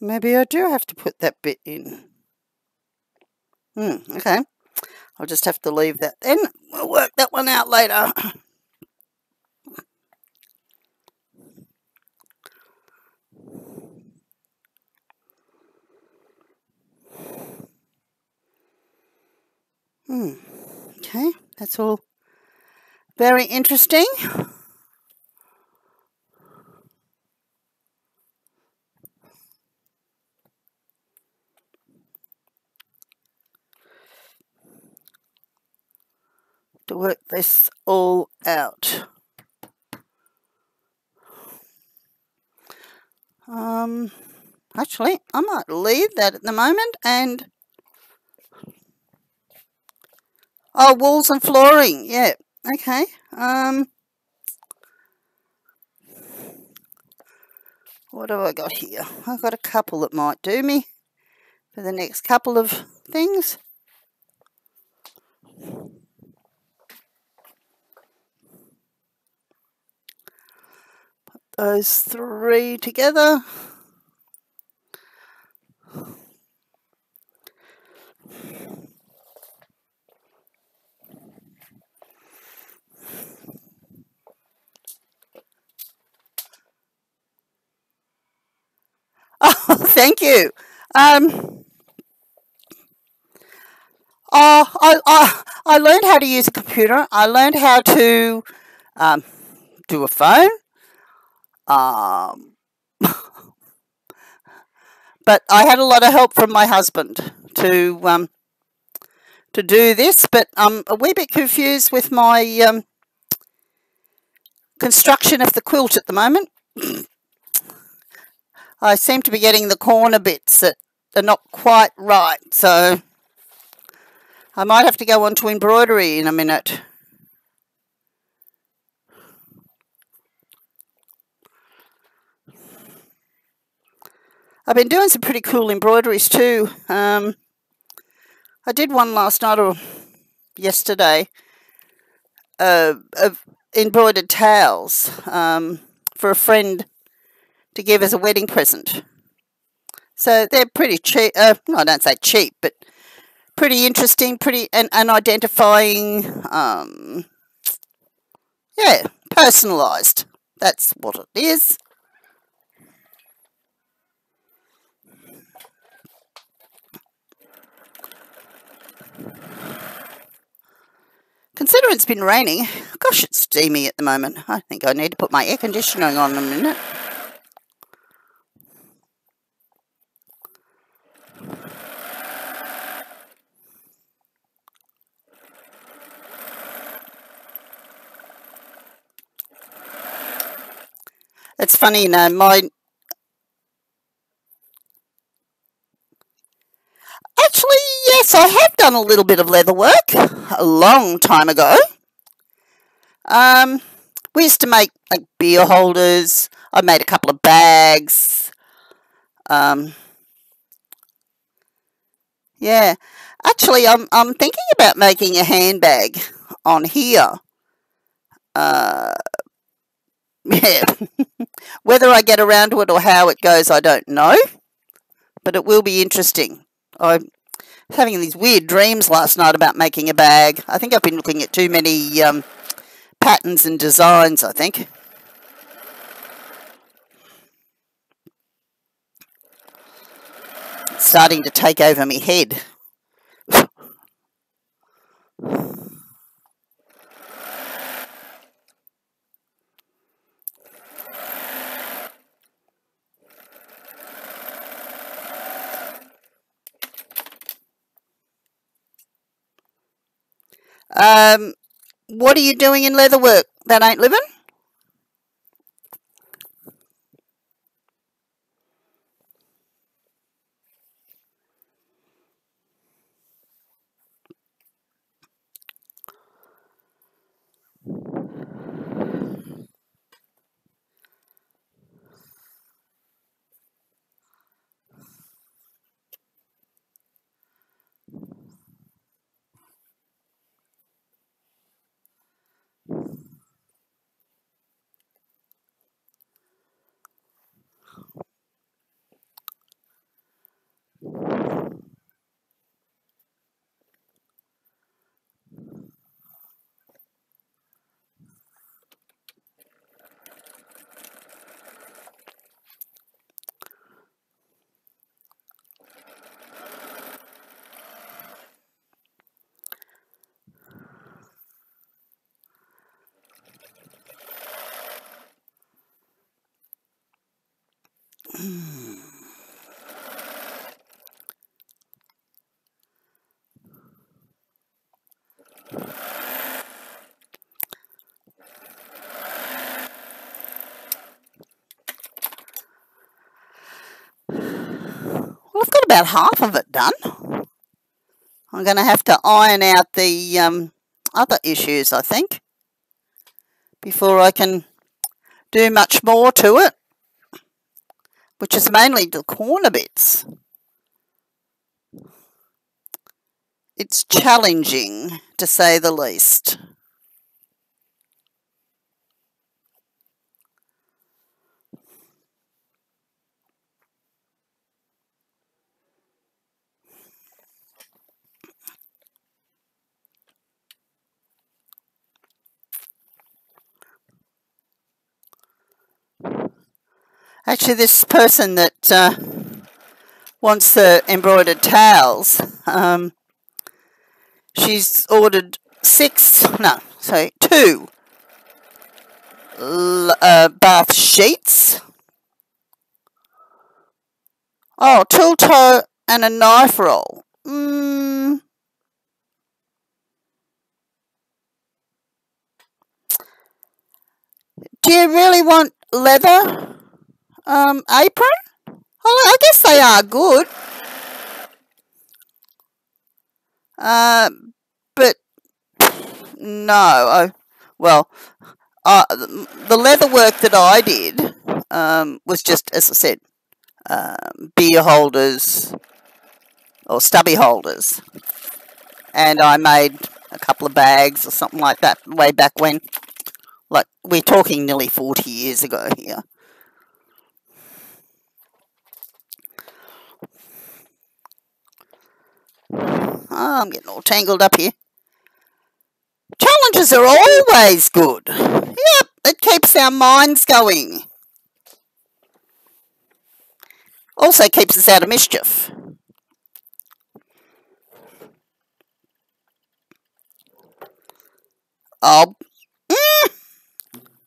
Maybe I do have to put that bit in. Okay. I'll just have to leave that then. We'll work that one out later. Okay, that's all very interesting. To work this all out. Actually, I might leave that at the moment and... Oh, walls and flooring, yeah, okay. What have I got here? I've got a couple that might do me for the next couple of things. Put those three together. Oh, thank you. I learned how to use a computer. I learned how to do a phone. But I had a lot of help from my husband to do this. But I'm a wee bit confused with my construction of the quilt at the moment. I seem to be getting the corner bits that are not quite right, so I might have to go on to embroidery in a minute. I've been doing some pretty cool embroideries too. I did one last night or yesterday of embroidered towels for a friend to give as a wedding present. So they're pretty cheap. I don't say cheap, but pretty interesting, pretty and identifying. Yeah, personalised. That's what it is. Considering it's been raining, gosh, it's steamy at the moment. I think I need to put my air conditioning on in a minute. It's funny, Actually, yes, I have done a little bit of leather work a long time ago. We used to make like beer holders. I made a couple of bags. Yeah, actually, I'm thinking about making a handbag on here. Yeah, whether I get around to it or how it goes, I don't know. But it will be interesting. I was having these weird dreams last night about making a bag. I think I've been looking at too many patterns and designs, I think. It's starting to take over my head. What are you doing in leather work that ain't living? Well, I've got about half of it done. I'm going to have to iron out the other issues, I think, before I can do much more to it, which is mainly the corner bits. It's challenging, to say the least. Actually, this person that wants the embroidered towels, she's ordered 2 bath sheets. Oh, tool toe and a knife roll. Do you really want leather apron? Oh, I guess they are good. But no. The leather work that I did was just, as I said, beer holders or stubby holders. And I made a couple of bags or something like that way back when. Like, we're talking nearly 40 years ago here. Oh, I'm getting all tangled up here. Challenges are always good. Yep, it keeps our minds going. Also keeps us out of mischief. Oh,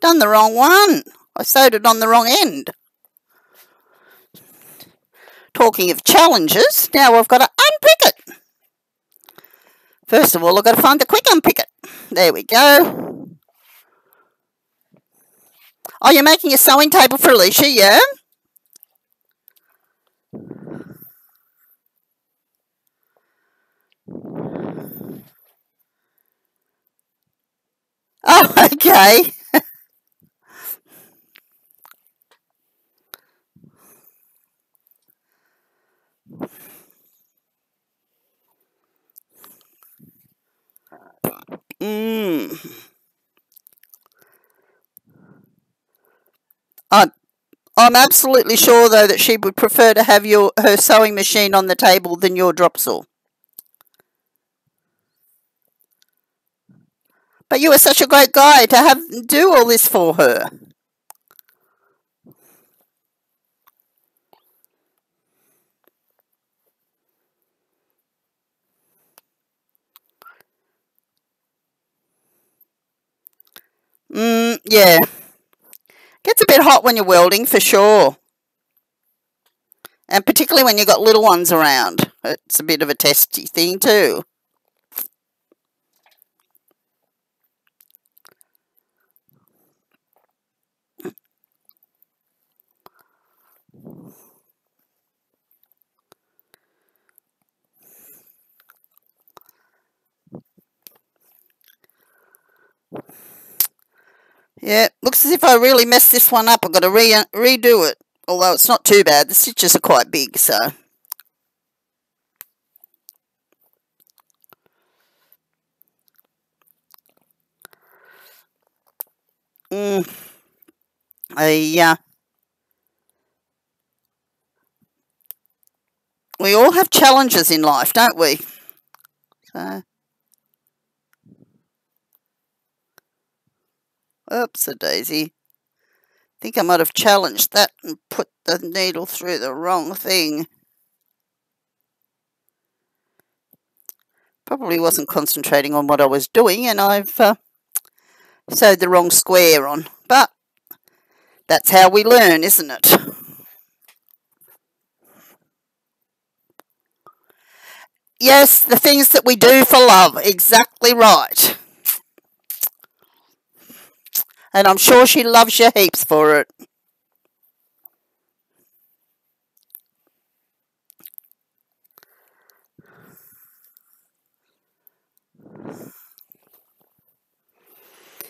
done the wrong one. I sewed it on the wrong end. Talking of challenges, now I've got to unpick it. First of all, I've got to find the quick unpicket. There we go. Oh, you're making a sewing table for Alicia, yeah? Oh, okay. I'm absolutely sure, though, that she would prefer to have her sewing machine on the table than your drop saw. But you were such a great guy to do all this for her. Yeah. Gets a bit hot when you're welding, for sure. And particularly when you've got little ones around. It's a bit of a testy thing, too. Yeah, looks as if I really messed this one up. I've got to redo it. Although it's not too bad. The stitches are quite big, so. Yeah. We all have challenges in life, don't we? So. Oops-a-daisy. I think I might have challenged that and put the needle through the wrong thing. Probably wasn't concentrating on what I was doing, and I've sewed the wrong square on. But that's how we learn, isn't it? Yes, the things that we do for love. Exactly right. And I'm sure she loves you heaps for it.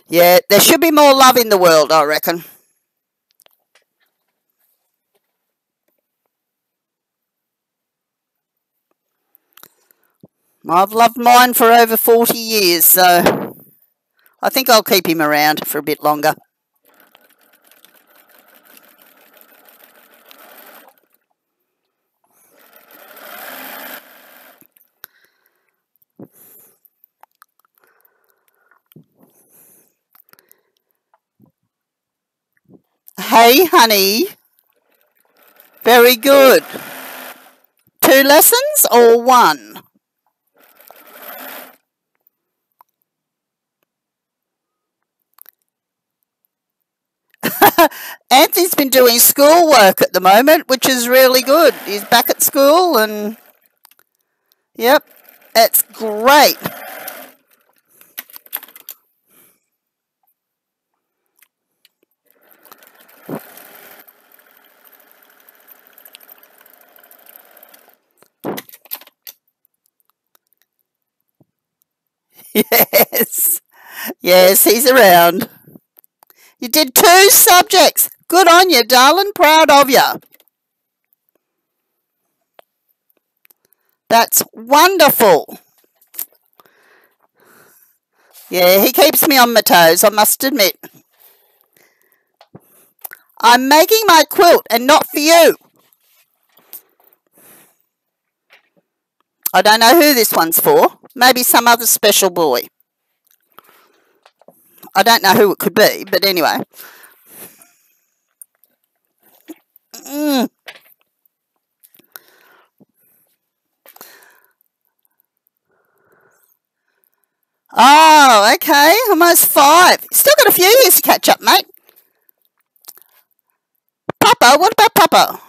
Yeah, there should be more love in the world, I reckon. I've loved mine for over 40 years, so I think I'll keep him around for a bit longer. Hey, honey. Very good. 2 lessons or 1? Anthony's been doing schoolwork at the moment, which is really good. He's back at school and, yep, that's great. Yes, yes, he's around. You did 2 subjects. Good on you, darling. Proud of you. That's wonderful. Yeah, he keeps me on my toes, I must admit. I'm making my quilt and not for you. I don't know who this one's for. Maybe some other special boy. I don't know who it could be, but anyway. Oh, okay. Almost 5. Still got a few years to catch up, mate. Papa, what about Papa?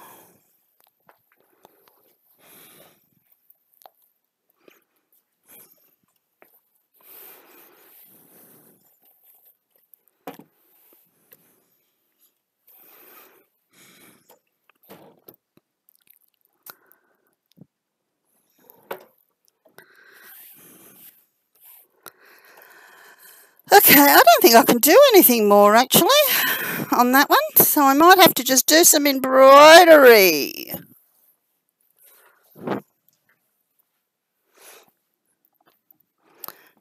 Okay, I don't think I can do anything more actually on that one, so I might have to just do some embroidery.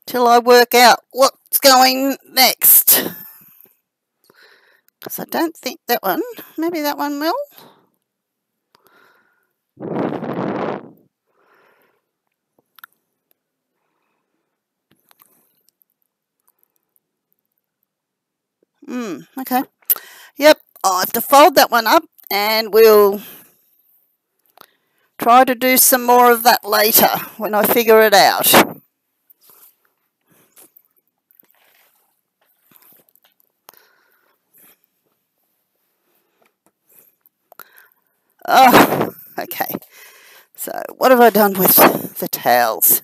Till I work out what's going next. Because I don't think that one, maybe that one will. Okay. Yep, I'll have to fold that one up and we'll try to do some more of that later when I figure it out. Oh, okay. So what have I done with the towels?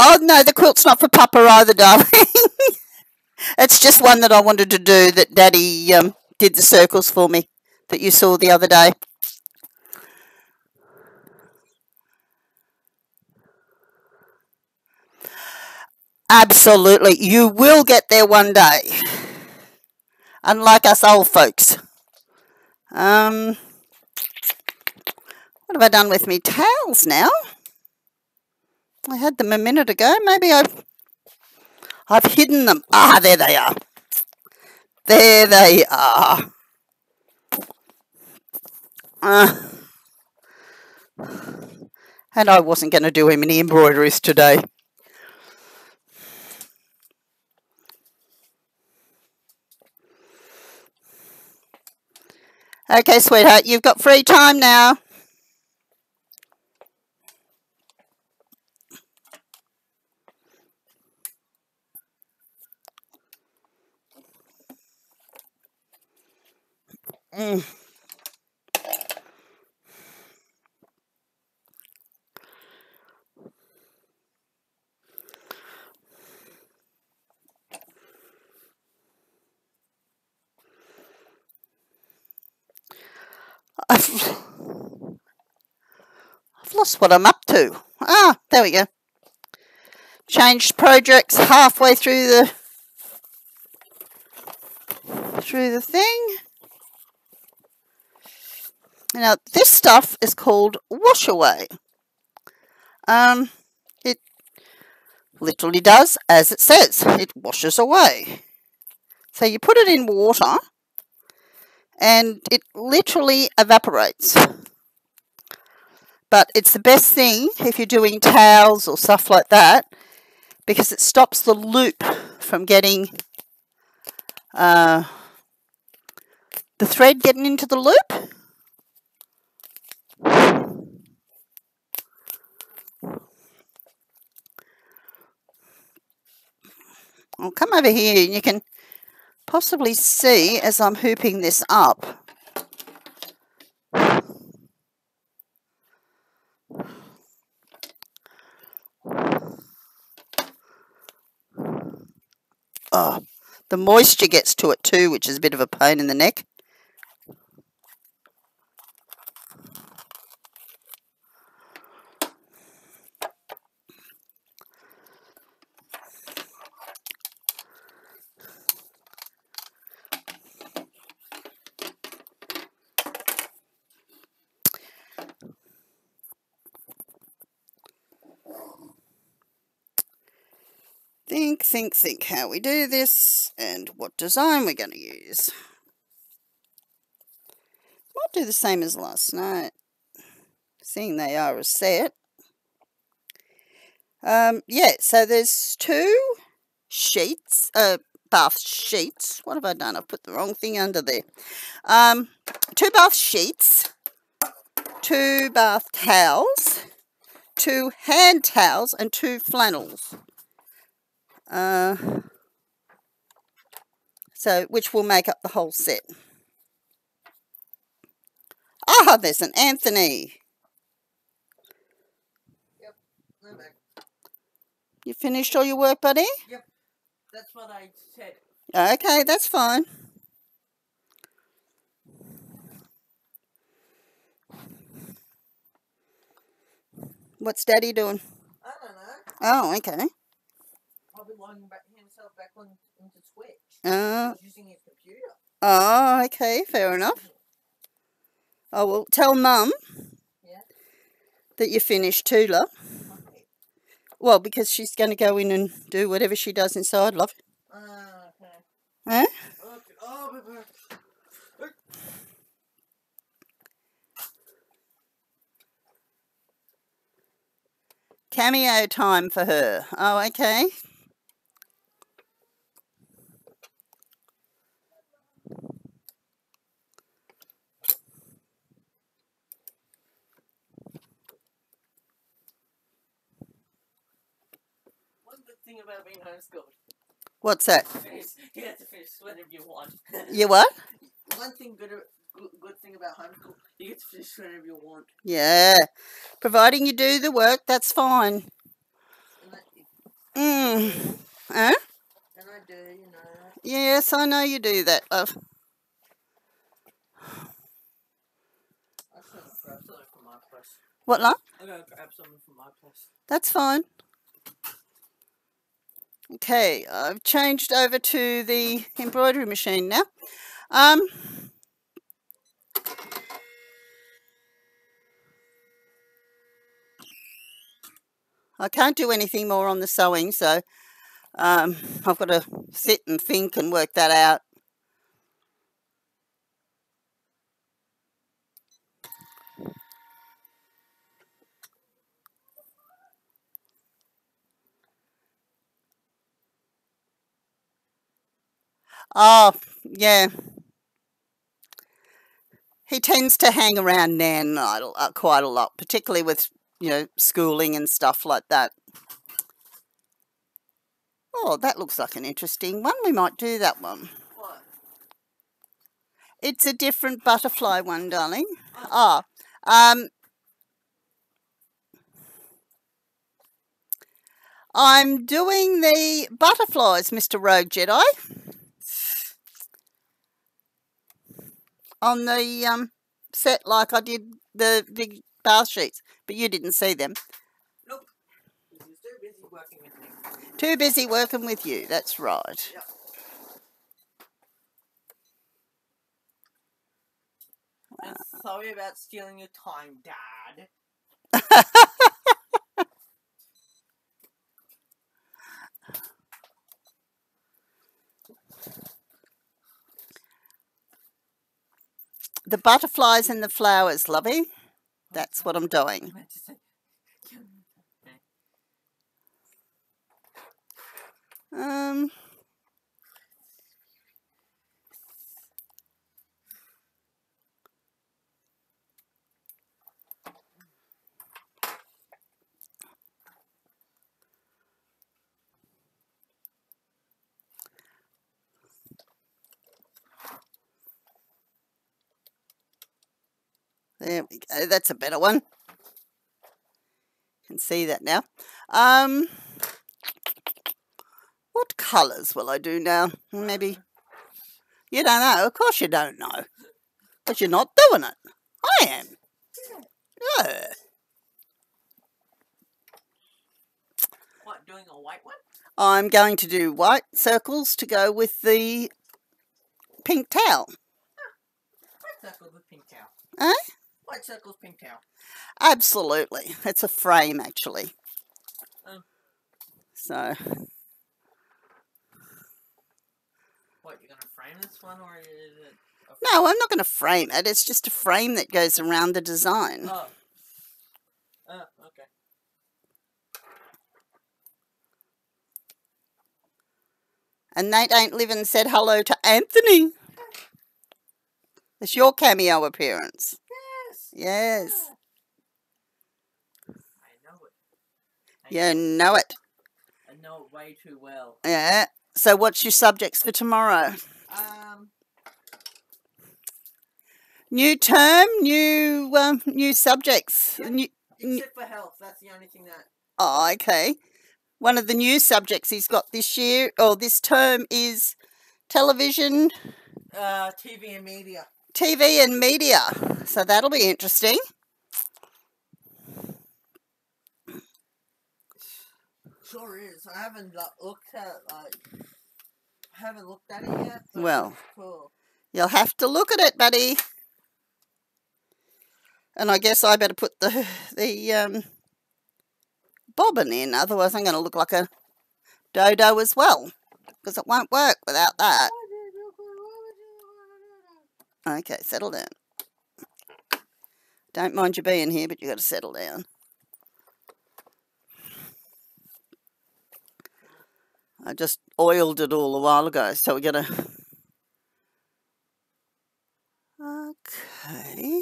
Oh, no, the quilt's not for Papa either, darling. It's just one that I wanted to do that Daddy did the circles for me that you saw the other day. Absolutely. You will get there one day. Unlike us old folks. What have I done with me towels now? I had them a minute ago. Maybe I've hidden them. Ah, there they are. There they are. And I wasn't going to do any embroideries today. Okay, sweetheart, you've got free time now. I've lost what I'm up to. Ah, there we go. Changed projects halfway through the thing. Now this stuff is called wash away. It literally does as it says. It washes away. So you put it in water and it literally evaporates. But it's the best thing if you're doing towels or stuff like that because it stops the loop from getting the thread getting into the loop. I'll come over here and you can possibly see as I'm hooping this up. Oh, the moisture gets to it too, which is a bit of a pain in the neck. Think think how we do this and what design we're going to use. Might do the same as last night, seeing they are a set. Yeah, so there's 2 sheets, bath sheets. What have I done? I've put the wrong thing under there. 2 bath sheets, 2 bath towels, 2 hand towels, and 2 flannels. So, which will make up the whole set. Ah, there's an Anthony. Yep, I'm back. You finished all your work, buddy? Yep, that's what I said. Okay, that's fine. What's Daddy doing? I don't know. Oh, okay. Probably logging himself back into Twitch. Uh, He's using his computer. oh, okay, fair enough. Oh, well, tell Mum that you finished too, love. Okay. Well, because she's going to go in and do whatever she does inside, love. Okay. Huh? Okay. Oh, my back. Cameo time for her. Oh, okay. One good thing about being homeschooled. What's that? You have to finish whatever you want. You what? One thing good thing about homeschool, you get to finish whatever you want. Yeah. Providing you do the work, that's fine. Huh? And I do, you know. Yes, I know you do that, love. I'm just going to grab something from my place. What, love? I'm going to grab something from my place. That's fine. Okay, I've changed over to the embroidery machine now. I can't do anything more on the sewing, so I've got to sit and think and work that out. Oh, yeah. He tends to hang around Nan quite a lot, particularly with, schooling and stuff like that. Oh, that looks like an interesting one. We might do that one. What? It's a different butterfly one, darling. I'm doing the butterflies, Mr. Rogue Jedi, on the set like I did the big bath sheets, but you didn't see them. Nope. He was too busy working with me. Too busy working with you, that's right. Yep. And sorry about stealing your time, Dad. The butterflies and the flowers, lovey. That's what I'm doing. There we go. That's a better one. Can see that now. What colours will I do now? Maybe. You don't know. Of course you don't know. Because you're not doing it. I am. Yeah. What, doing a white one? I'm going to do white circles to go with the pink towel. White circles with pink towel. Eh? White circles, pink towel. Absolutely. It's a frame, actually. Oh. So, What, you're going to frame this one, or is it... No, I'm not going to frame it. It's just a frame that goes around the design. Oh. Oh, okay. And Nate Ain't Living said hello to Anthony. It's your cameo appearance. Yes. Yes. I know it. You know it. I know it way too well. Yeah. So what's your subjects for tomorrow? New term, new subjects. Yep. New, Except for health. That's the only thing that... oh, okay. One of the new subjects he's got this year, or this term, is television, TV and media. TV and media. So that'll be interesting. Sure is. I haven't looked at it yet. But Well, cool. You'll have to look at it, buddy. And I guess I better put the bobbin in, otherwise I'm going to look like a dodo as well, because it won't work without that. Okay, settle down. Don't mind you being here, but you got to settle down. I just oiled it all a while ago, so we're going to... Okay.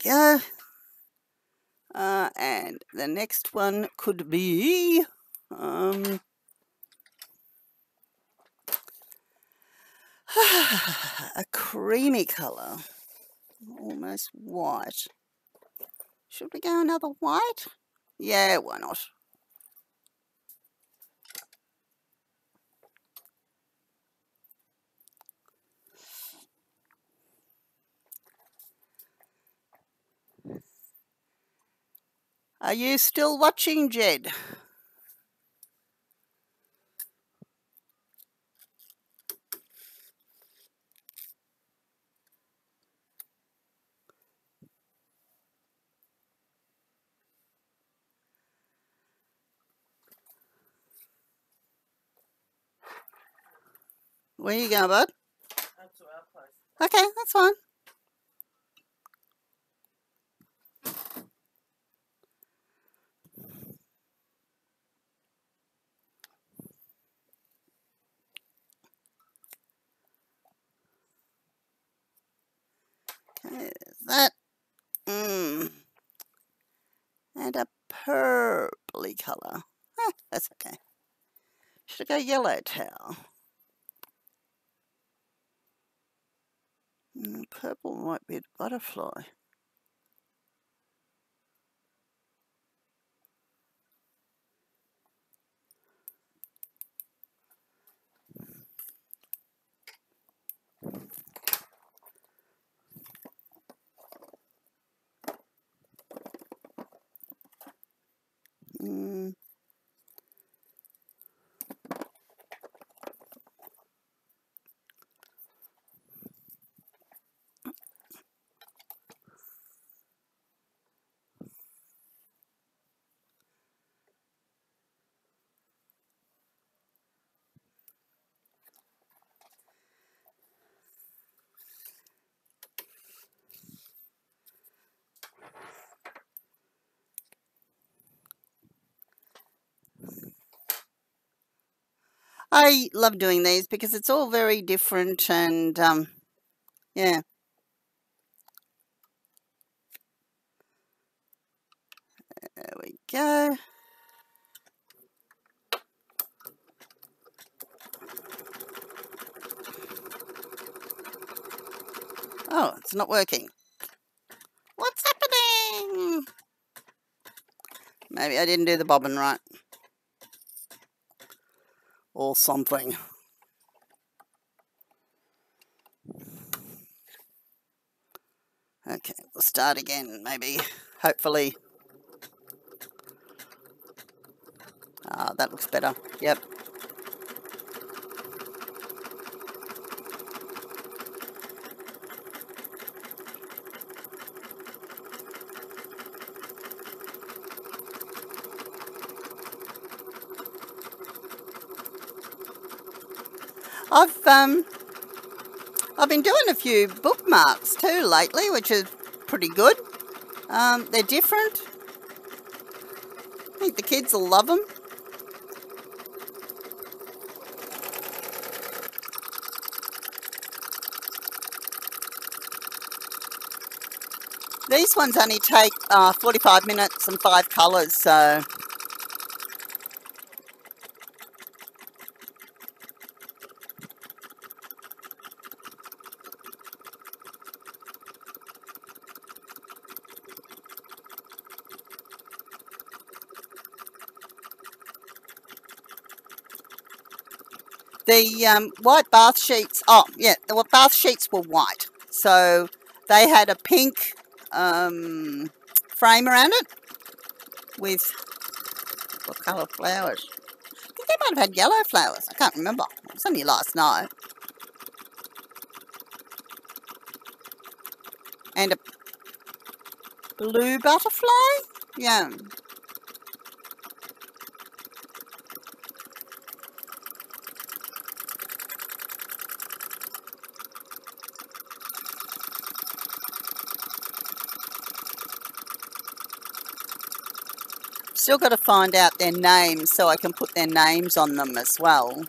Go. And the next one could be a creamy colour, almost white. Should we go another white? Yeah, why not? Are you still watching, Jed? Where you going, bud? That's our place. Okay, that's fine. Okay, there's that. And a purpley colour. That's okay. Should I go yellow towel? Purple might be a butterfly. I love doing these because it's all very different and, yeah. There we go. Oh, it's not working. What's happening? Maybe I didn't do the bobbin right. Or something. Okay, we'll start again, maybe. Hopefully. Ah, that looks better. Yep. I've been doing a few bookmarks too lately, which is pretty good. They're different. I think the kids will love them. These ones only take 45 minutes and 5 colours, so the white bath sheets, oh yeah, the bath sheets were white, so they had a pink frame around it with what colour flowers? I think they might have had yellow flowers. I can't remember. It was only last night. And a blue butterfly? Yeah. Still got to find out their names so I can put their names on them as well.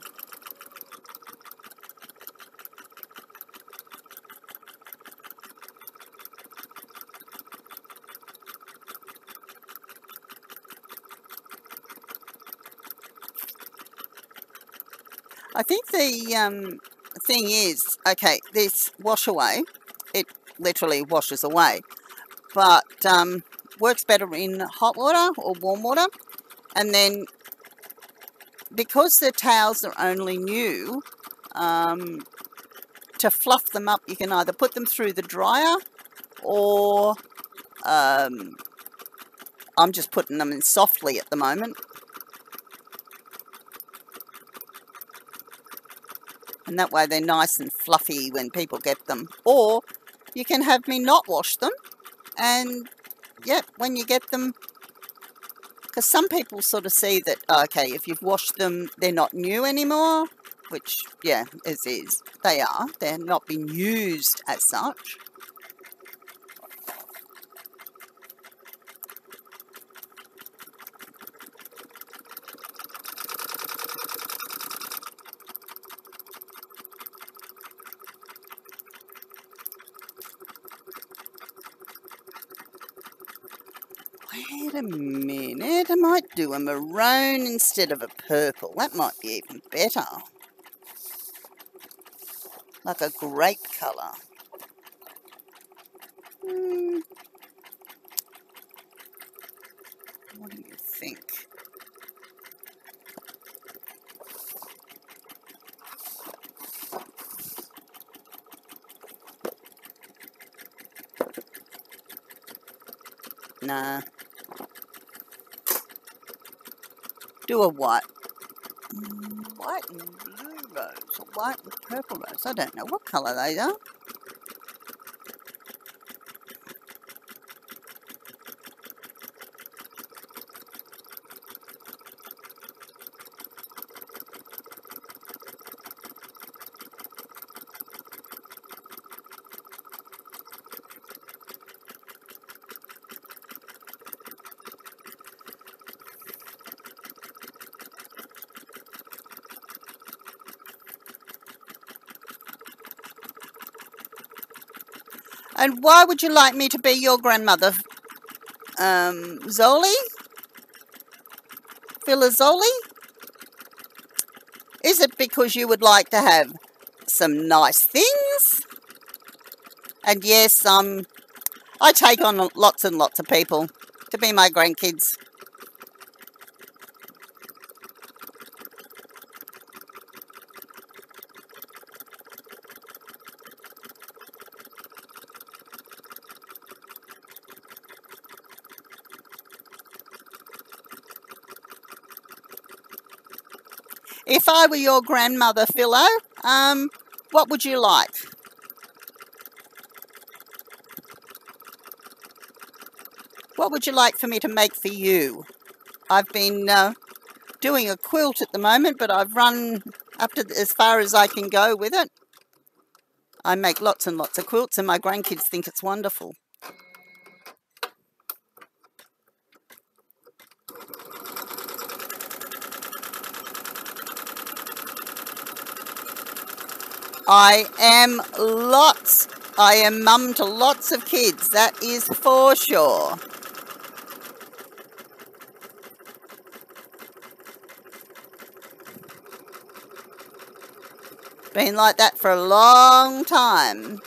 I think the thing is, okay, this wash away, it literally washes away, but works better in hot water or warm water. And then because the towels are only new, to fluff them up, you can either put them through the dryer or I'm just putting them in softly at the moment. And that way they're nice and fluffy when people get them. Or you can have me not wash them. And, yeah, when you get them, because some people sort of see that, okay, if you've washed them, they're not new anymore. Which, yeah, as is. They are. They're not being used as such. Wait a minute, I might do a maroon instead of a purple. That might be even better. Like a grape colour. What do you think? Nah. Do a white. White and blue rose, or white and purple rose. I don't know what colour they are. And why would you like me to be your grandmother? Zoli? Philazoli? Is it because you would like to have some nice things? And yes, I take on lots and lots of people to be my grandkids. If I were your grandmother, Philo, what would you like? What would you like for me to make for you? I've been doing a quilt at the moment, but I've run up to as far as I can go with it. I make lots and lots of quilts, and my grandkids think it's wonderful. I am mum to lots of kids, that is for sure. Been like that for a long time.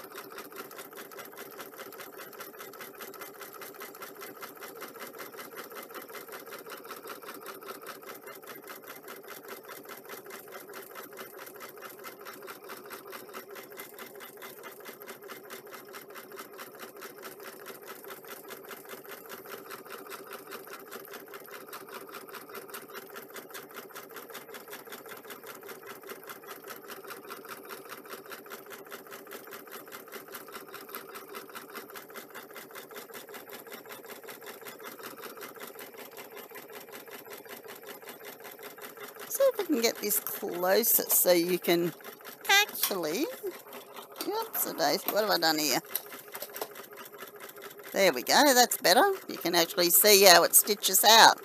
See if I can get this closer so you can actually... Oops, what have I done here? There we go, that's better. You can actually see how it stitches out.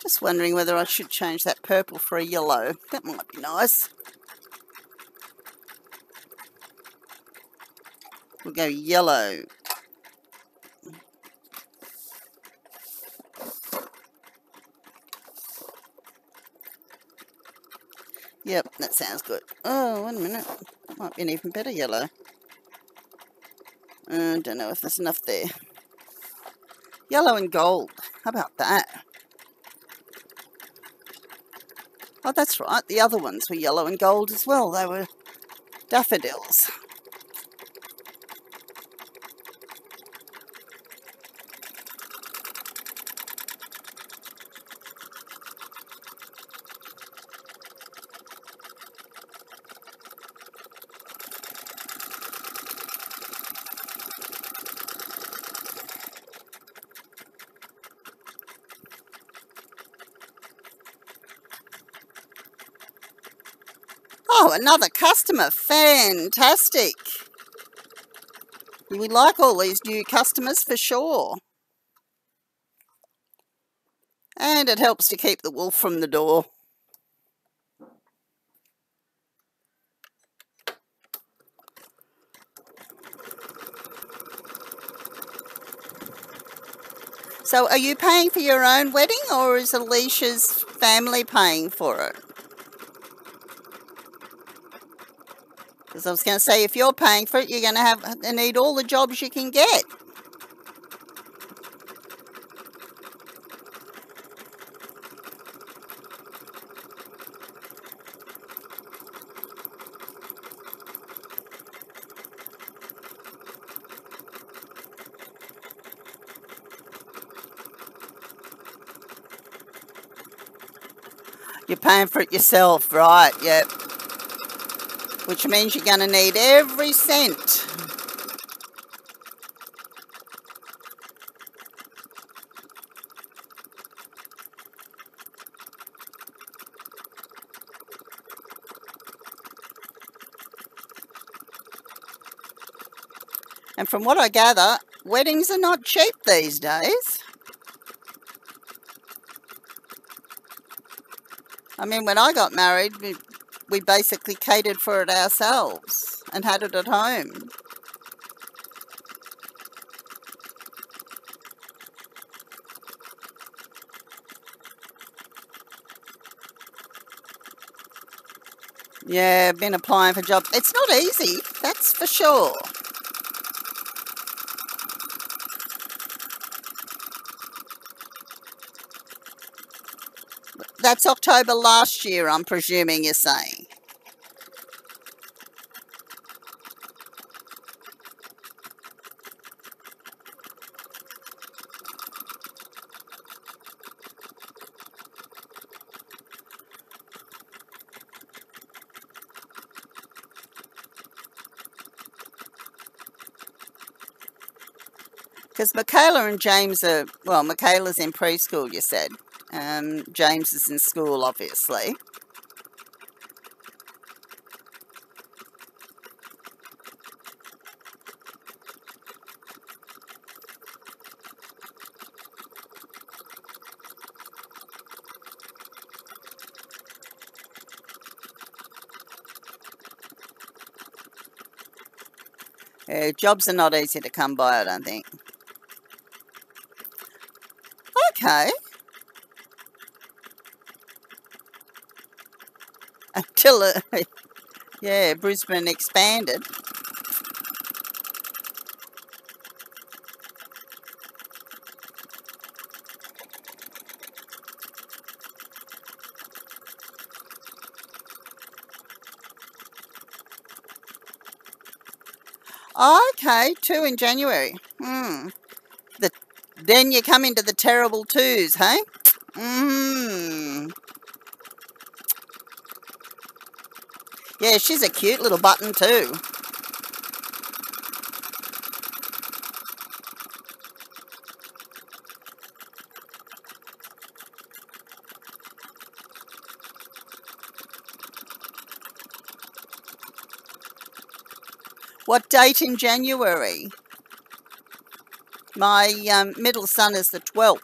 Just wondering whether I should change that purple for a yellow. That might be nice. We'll go yellow. Yep, that sounds good. Oh, wait a minute. That might be an even better yellow. I don't know if there's enough there. Yellow and gold. How about that? Oh, that's right. The other ones were yellow and gold as well. They were daffodils. Oh, another customer. Fantastic. We like all these new customers for sure. And it helps to keep the wolf from the door. So are you paying for your own wedding, or is Alicia's family paying for it? Because I was going to say, if you're paying for it, you're going to need all the jobs you can get. You're paying for it yourself, right? Yep. Which means you're going to need every cent. And from what I gather, weddings are not cheap these days. I mean, when I got married, we basically catered for it ourselves and had it at home. Yeah, been applying for jobs. It's not easy, that's for sure. That's October last year, I'm presuming you're saying. Because Michaela and James are, well, Michaela's in preschool, you said. James is in school, obviously. Jobs are not easy to come by, I don't think. Okay. Until, yeah, Brisbane expanded. Okay, 2 in January. Then you come into the terrible 2s, hey? Yeah, she's a cute little button too. What date in January? My middle son is the 12th.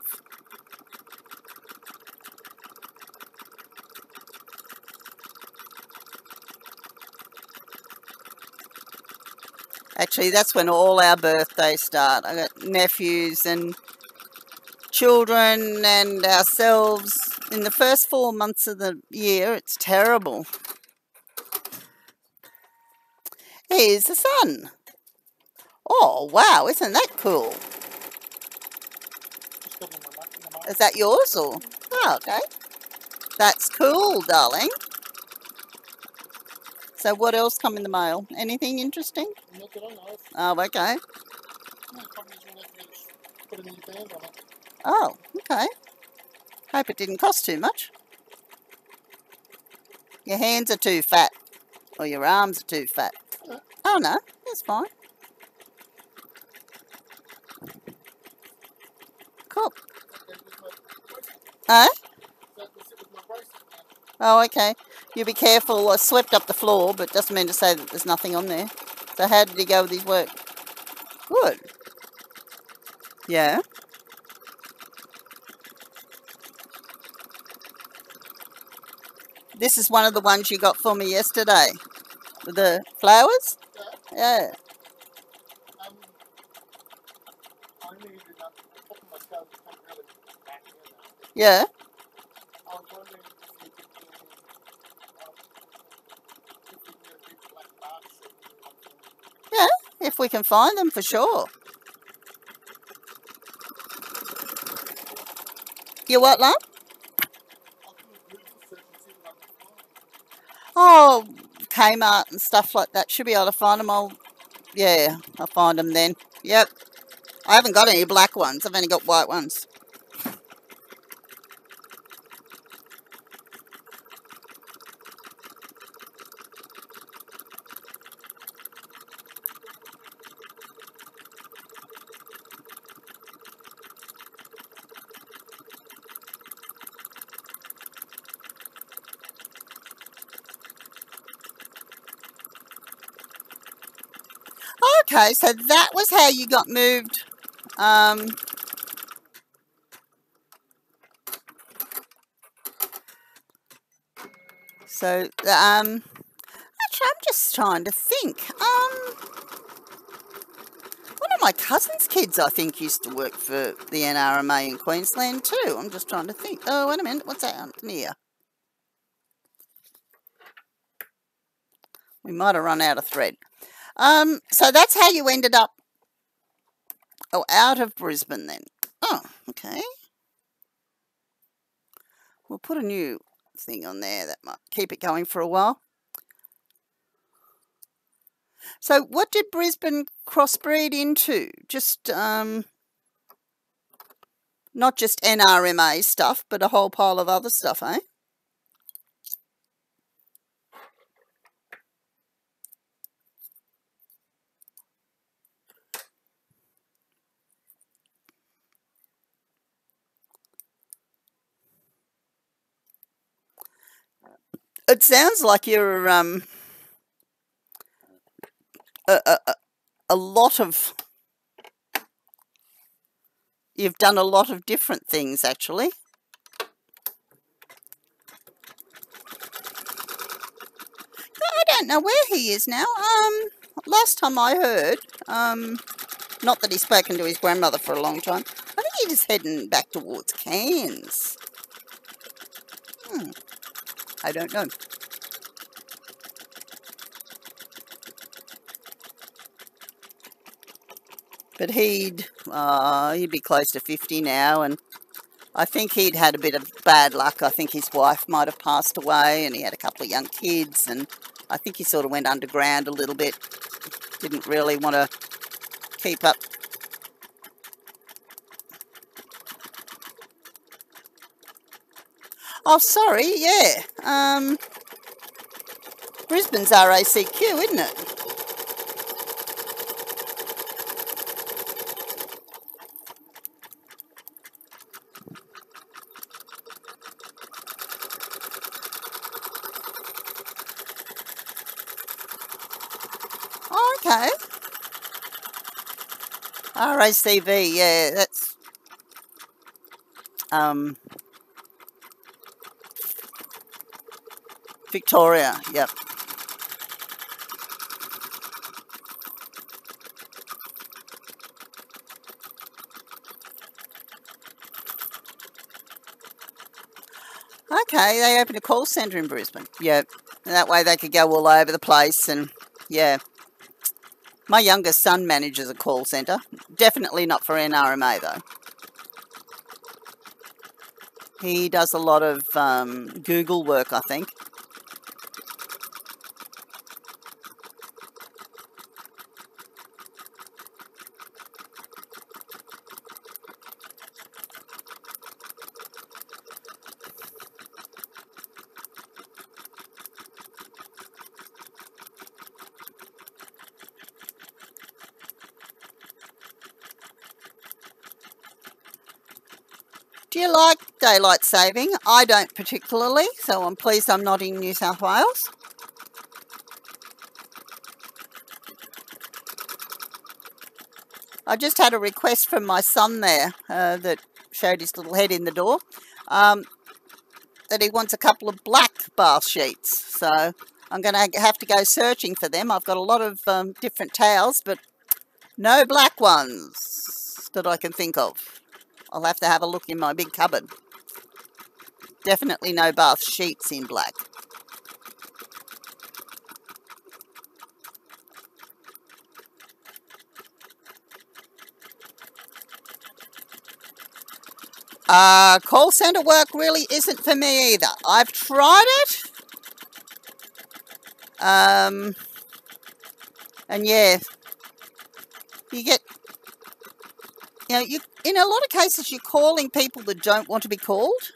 Actually, that's when all our birthdays start. I got nephews and children and ourselves. In the first 4 months of the year, it's terrible. Here's the sun. Oh, wow, isn't that cool? Is that yours or? Oh, okay. That's cool, darling. So what else come in the mail? Anything interesting? Oh, okay. Oh, okay. Hope it didn't cost too much. Your hands are too fat. Or your arms are too fat. Oh, no, that's fine. Cool. Huh? Oh, okay. You be careful. I swept up the floor, but doesn't mean to say that there's nothing on there. So how did he go with his work? Good. Yeah. This is one of the ones you got for me yesterday. With the flowers? Yeah. Yeah. Yeah, if we can find them, for sure. You what, love? Oh, Kmart and stuff like that. Should be able to find them. I'll find them then. Yep. I haven't got any black ones. I've only got white ones. Okay, so that was how you got moved. So, actually, I'm just trying to think. One of my cousin's kids, I think, used to work for the NRMA in Queensland too. I'm just trying to think. Oh, wait a minute. What's that on here? We might have run out of thread. So that's how you ended up, out of Brisbane then. Oh, okay. We'll put a new thing on there that might keep it going for a while. So what did Brisbane crossbreed into? Just, not just NRMA stuff, but a whole pile of other stuff, eh? It sounds like you're a lot of, you've done a lot of different things actually. I don't know where he is now. Last time I heard, not that he's spoken to his grandmother for a long time. I think he's heading back towards Cairns. I don't know. But he'd be close to 50 now, and I think he'd had a bit of bad luck. I think his wife might have passed away, and he had a couple of young kids, and I think he sort of went underground a little bit. Didn't really want to keep up. Oh, sorry, yeah. Brisbane's RACQ, isn't it? Oh, okay. RACV, yeah, that's Victoria, yep. Okay, they opened a call centre in Brisbane. Yeah, that way they could go all over the place, and yeah. My youngest son manages a call centre. Definitely not for NRMA though. He does a lot of Google work, I think. Do you like daylight saving? I don't particularly, so I'm pleased I'm not in New South Wales. I just had a request from my son there that showed his little head in the door, that he wants a couple of black bath sheets. So I'm going to have to go searching for them. I've got a lot of different towels, but no black ones that I can think of. I'll have to have a look in my big cupboard. Definitely no bath sheets in black. Call centre work really isn't for me either. I've tried it. And yeah, you get, you in a lot of cases you're calling people that don't want to be called.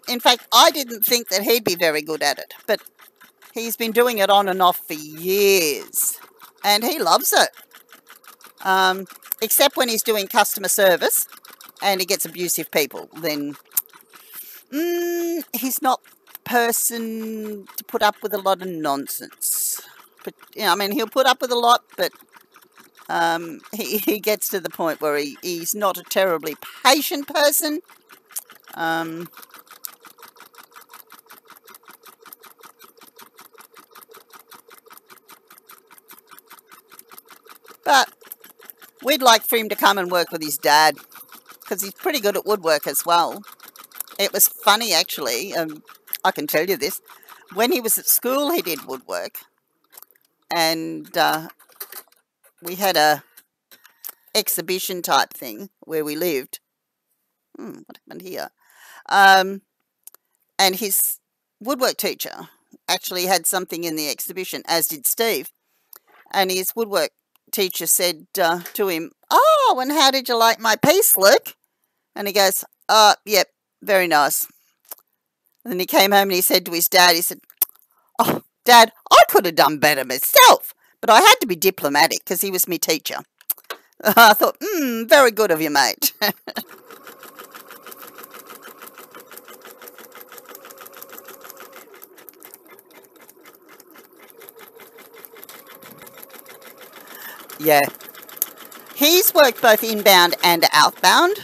In fact, I didn't think that he'd be very good at it, but he's been doing it on and off for years, and he loves it. Except when he's doing customer service and he gets abusive people, then he's not the person to put up with a lot of nonsense. But I mean, he'll put up with a lot, but he gets to the point where he's not a terribly patient person. But we'd like for him to come and work with his dad, because he's pretty good at woodwork as well. It was funny, actually. I can tell you this. When he was at school, he did woodwork. And we had a exhibition type thing where we lived. What happened here? And his woodwork teacher actually had something in the exhibition, as did Steve. And his woodwork teacher said to him, "Oh, and how did you like my piece, Luke?" And he goes, "Yep, very nice." And then he came home and he said to his dad, he said, "Oh, Dad, I could have done better myself, but I had to be diplomatic because he was my teacher." I thought, very good of you, mate. Yeah. He's worked both inbound and outbound.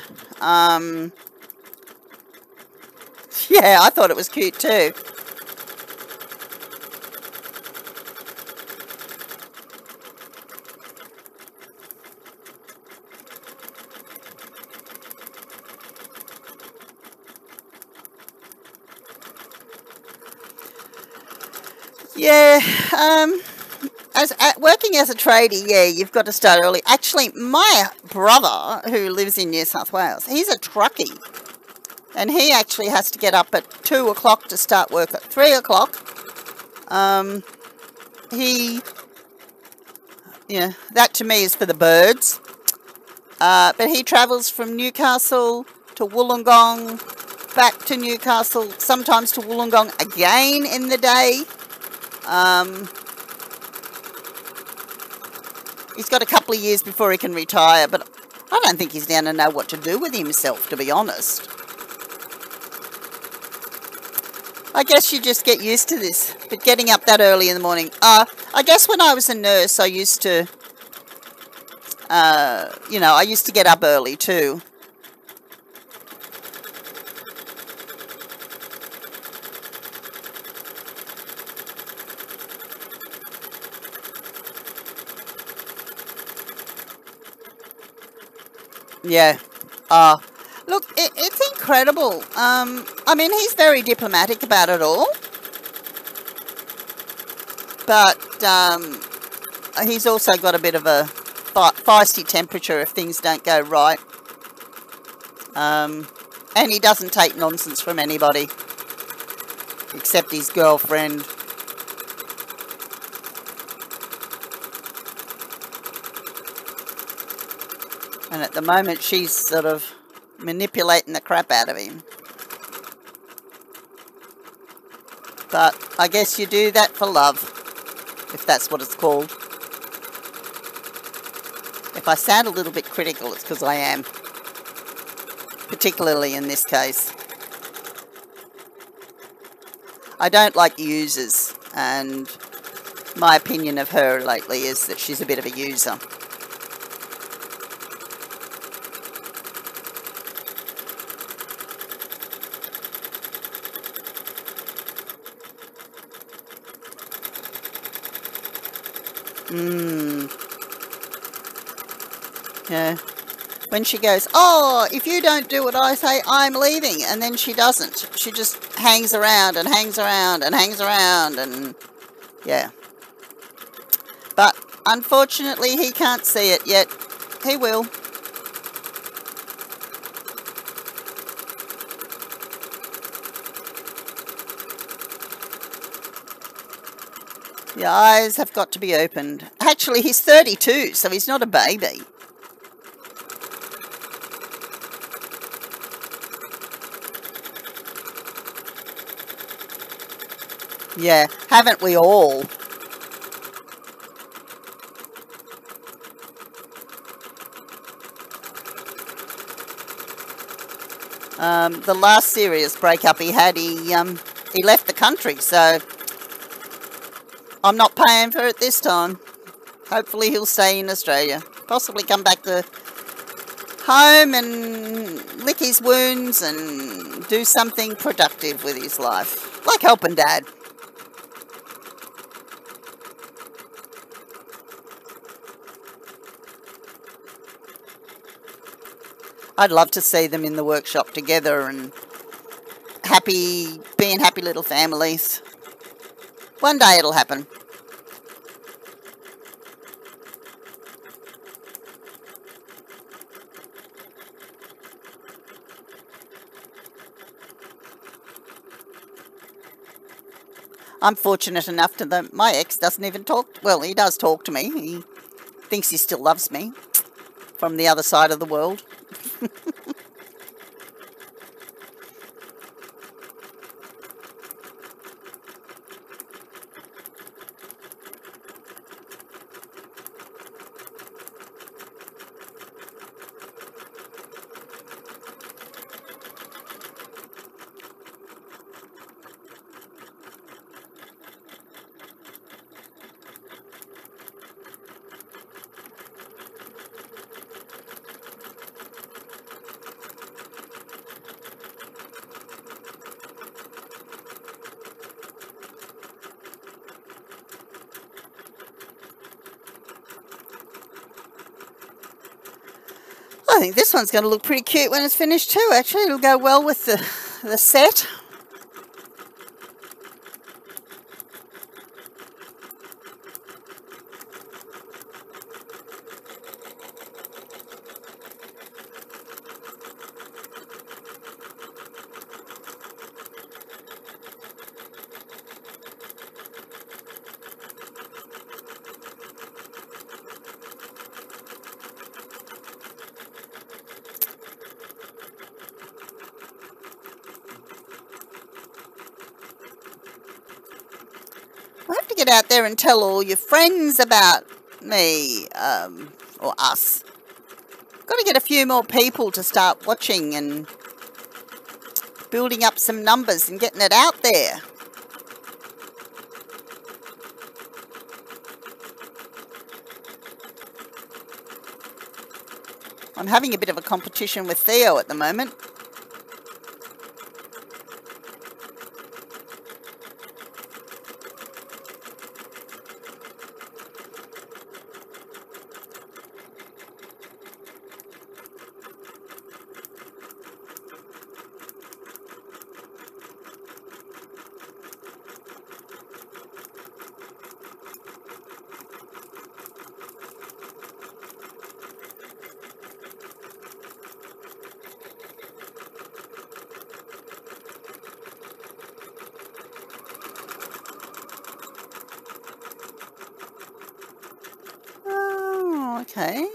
Yeah, I thought it was cute too. Yeah, working as a tradie, yeah, you've got to start early. Actually, my brother, who lives in New South Wales, he's a truckie. And he actually has to get up at 2 o'clock to start work at 3 o'clock. That to me is for the birds. But he travels from Newcastle to Wollongong, back to Newcastle, sometimes to Wollongong again in the day. He's got a couple of years before he can retire, but I don't think he's down to know what to do with himself, to be honest. I guess you just get used to this, but getting up that early in the morning. I guess when I was a nurse, I used to, I used to get up early too. Yeah. Look, it's incredible. I mean, he's very diplomatic about it all. But he's also got a bit of a feisty temperature if things don't go right. And he doesn't take nonsense from anybody, except his girlfriend. And at the moment, she's sort of manipulating the crap out of him. But I guess you do that for love, if that's what it's called. If I sound a little bit critical, it's because I am. Particularly in this case. I don't like users, and my opinion of her lately is that she's a bit of a user. Yeah. When she goes, "Oh, if you don't do what I say, I'm leaving," and then she doesn't. She just hangs around and hangs around and hangs around, and yeah. But unfortunately, he can't see it yet. He will. The eyes have got to be opened. Actually, he's 32, so he's not a baby. Yeah, haven't we all? The last serious breakup he had, he left the country, so I'm not paying for it this time. Hopefully he'll stay in Australia. Possibly come back to home and lick his wounds and do something productive with his life. Like helping Dad. I'd love to see them in the workshop together and being happy little families. One day it'll happen. I'm fortunate enough that my ex doesn't even talk. Well, he does talk to me. He thinks he still loves me from the other side of the world. I think this one's going to look pretty cute when it's finished too, actually. It'll go well with the set. I have to get out there and tell all your friends about me, or us. Got to get a few more people to start watching and building up some numbers and getting it out there. I'm having a bit of a competition with Theo at the moment. Oh, okay.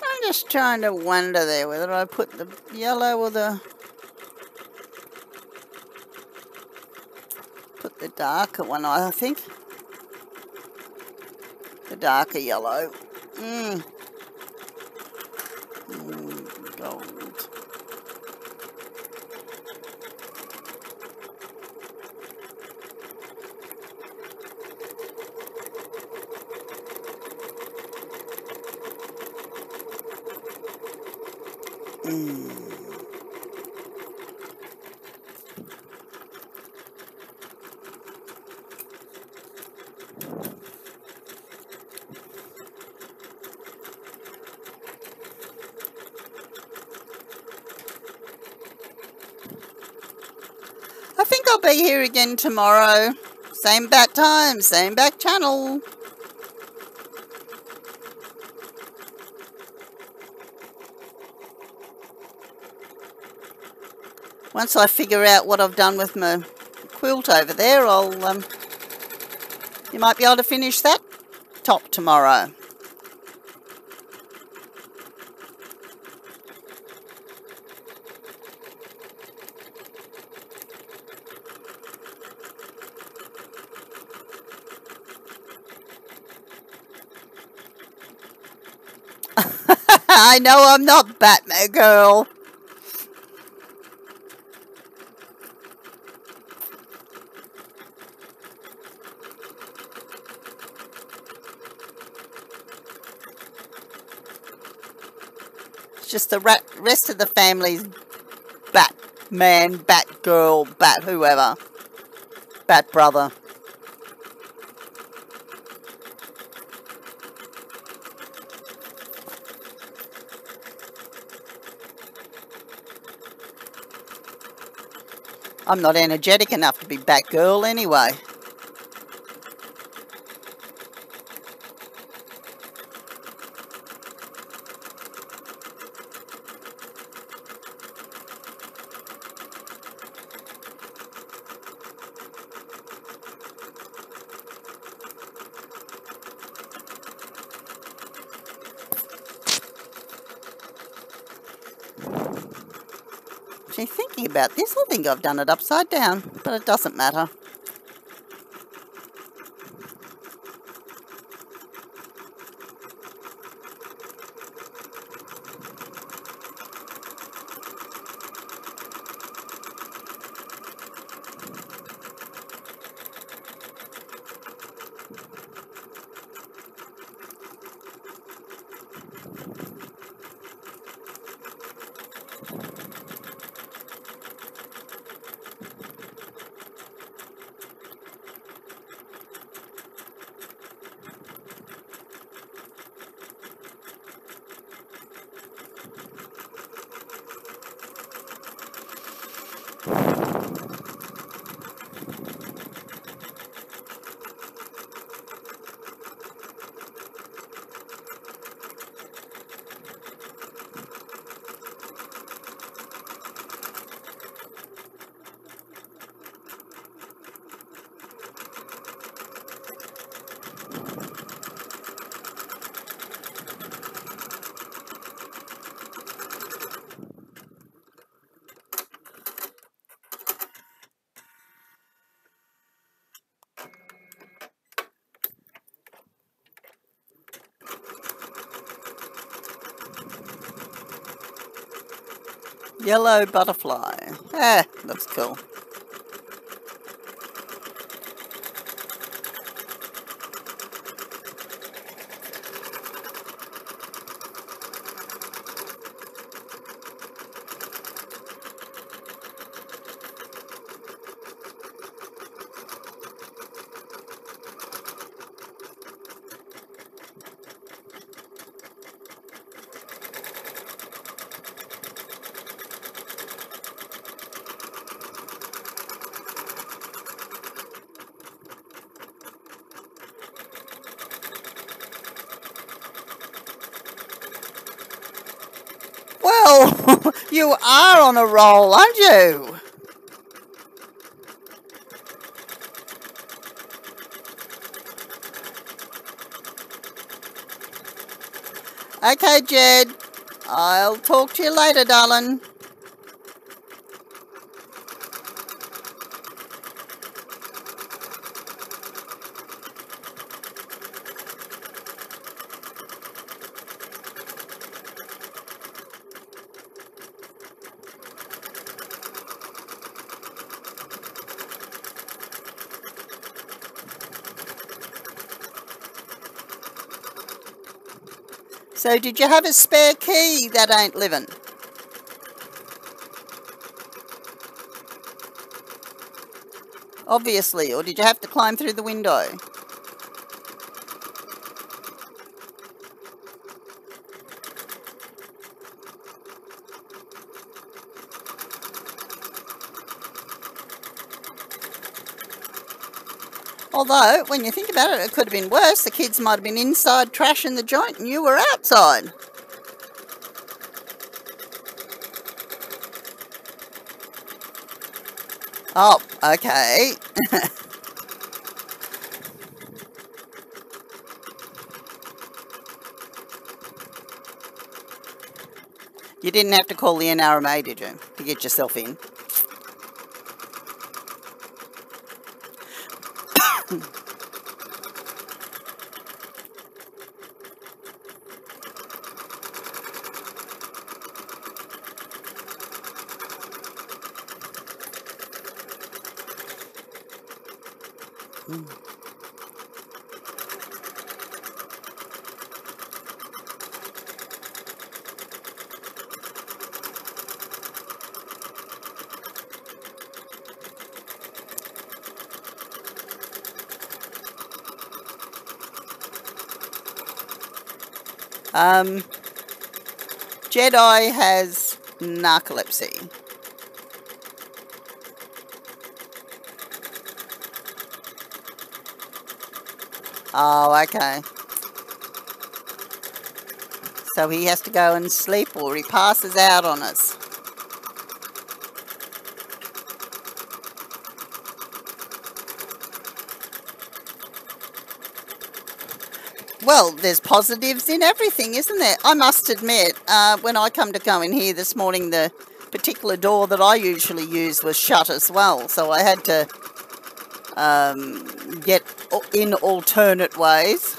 I'm just trying to wonder there whether I put the yellow or the darker one, I think. The darker yellow. Gold. I think I'll be here again tomorrow. Same bat time, same back channel. Once I figure out what I've done with my quilt over there, you might be able to finish that top tomorrow. I know I'm not Batman girl. It's just the rest of the family's bat Man, bat girl, bat whoever. Bat brother. I'm not energetic enough to be Batgirl anyway. See, thinking about this, I think I've done it upside down, but it doesn't matter. Yellow butterfly. Ah, looks cool. Well, you are on a roll, aren't you? Okay, Jed. I'll talk to you later, darling. So did you have a spare key that ain't living? Obviously, or did you have to climb through the window? Although, when you think about it, it could have been worse. The kids might have been inside trashing the joint and you were outside. Oh, okay. You didn't have to call the NRMA, did you, to get yourself in? Jedi has narcolepsy. Oh, okay. So he has to go and sleep or he passes out on us. Well, there's positives in everything, isn't there? I must admit, when I come to go in here this morning, the particular door that I usually use was shut as well. So I had to get in alternate ways.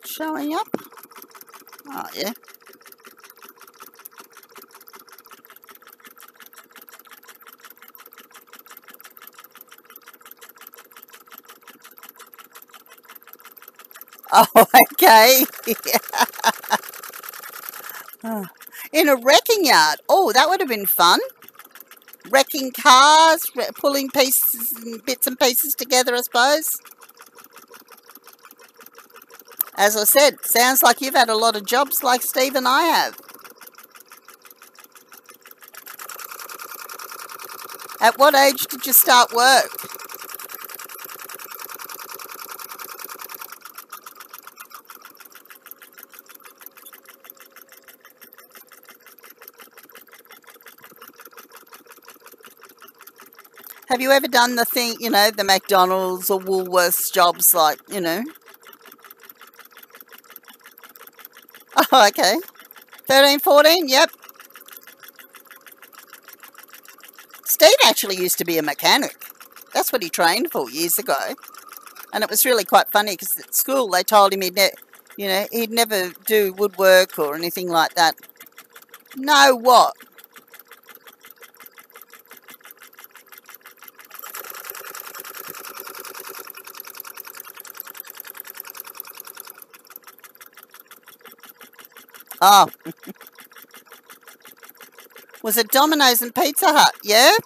Showing up. Oh, yeah. Oh, okay. In a wrecking yard. Oh, that would have been fun. Wrecking cars, pulling pieces and bits and pieces together, I suppose. As I said, sounds like you've had a lot of jobs like Steve and I have. At what age did you start work? Have you ever done the thing, you know, the McDonald's or Woolworths jobs like, you know? Oh, okay. 13, 14, yep. Steve actually used to be a mechanic. That's what he trained for years ago. And it was really quite funny because at school they told him he'd never do woodwork or anything like that. No, what? Oh. Was it Domino's and Pizza Hut? Yeah?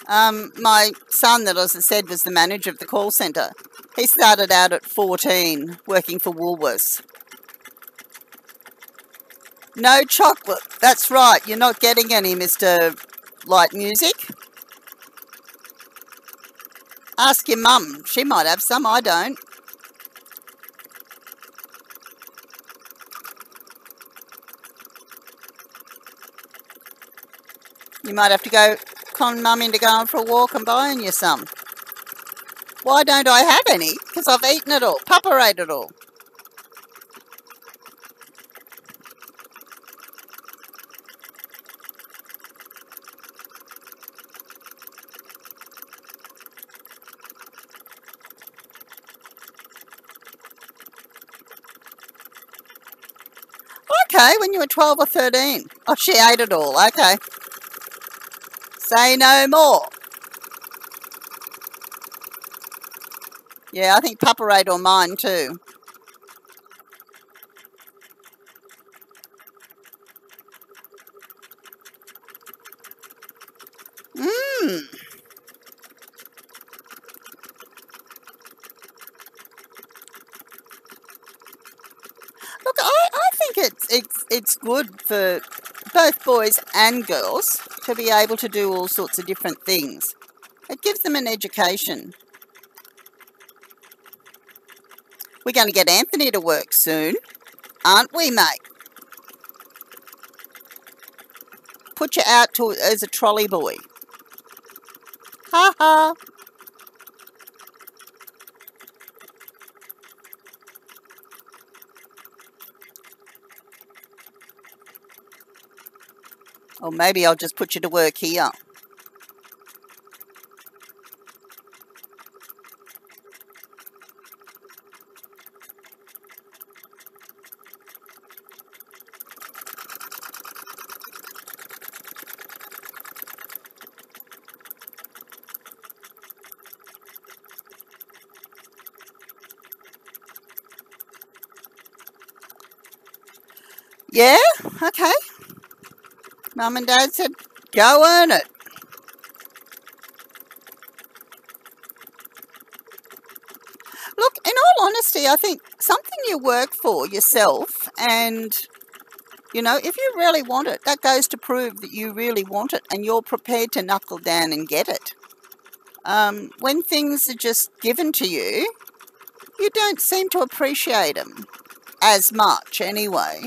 My son, that as I said, was the manager of the call centre. He started out at 14 working for Woolworths. No chocolate. That's right. You're not getting any, Mr. Light Music. Ask your mum. She might have some. I don't. You might have to go con mum into going for a walk and buying you some. Why don't I have any? Because I've eaten it all. Papa ate it all. Okay, when you were 12 or 13. Oh, she ate it all. Okay. Say no more. Yeah, I think Papa ate all mine too. Mmm. Look, I think it's good for both boys and girls to be able to do all sorts of different things. It gives them an education. We're going to get Anthony to work soon, aren't we, mate? put you out to as a trolley boy. Ha ha. Or maybe I'll just put you to work here. Yeah? Okay. Mum and Dad said, go earn it. Look, in all honesty, I think something you work for yourself and, you know, if you really want it, that goes to prove that you really want it and you're prepared to knuckle down and get it. When things are just given to you, you don't seem to appreciate them as much anyway.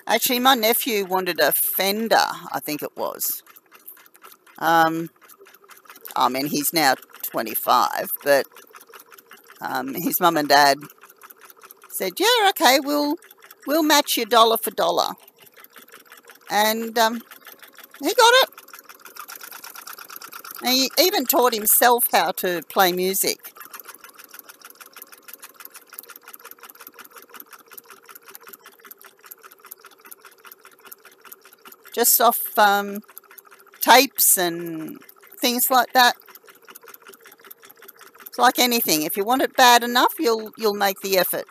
Actually, my nephew wanted a Fender, I think it was. I mean, he's now 25, but his mum and dad said, yeah, okay, we'll match you dollar for dollar. And he got it. And he even taught himself how to play music. Just off tapes and things like that. It's like anything. If you want it bad enough, you'll make the effort.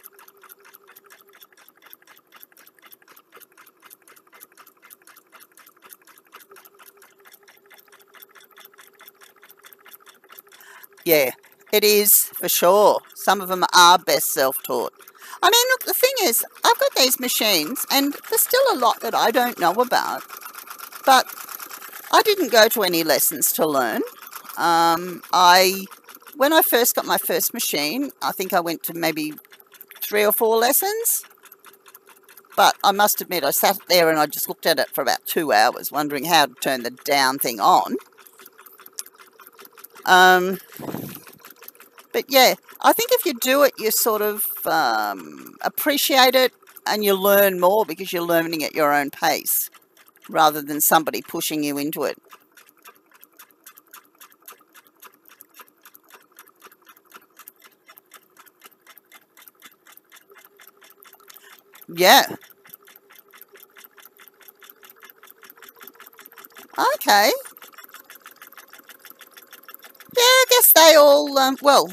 Yeah, it is for sure. Some of them are best self-taught. I mean, look, the thing is, I've got these machines and there's still a lot that I don't know about. But I didn't go to any lessons to learn. When I first got my first machine, I think I went to maybe 3 or 4 lessons. But I must admit, I sat there and I just looked at it for about 2 hours, wondering how to turn the down thing on. But yeah, I think if you do it, you sort of appreciate it and you learn more because you're learning at your own pace rather than somebody pushing you into it. Yeah. Okay. Yeah, I guess they all, well,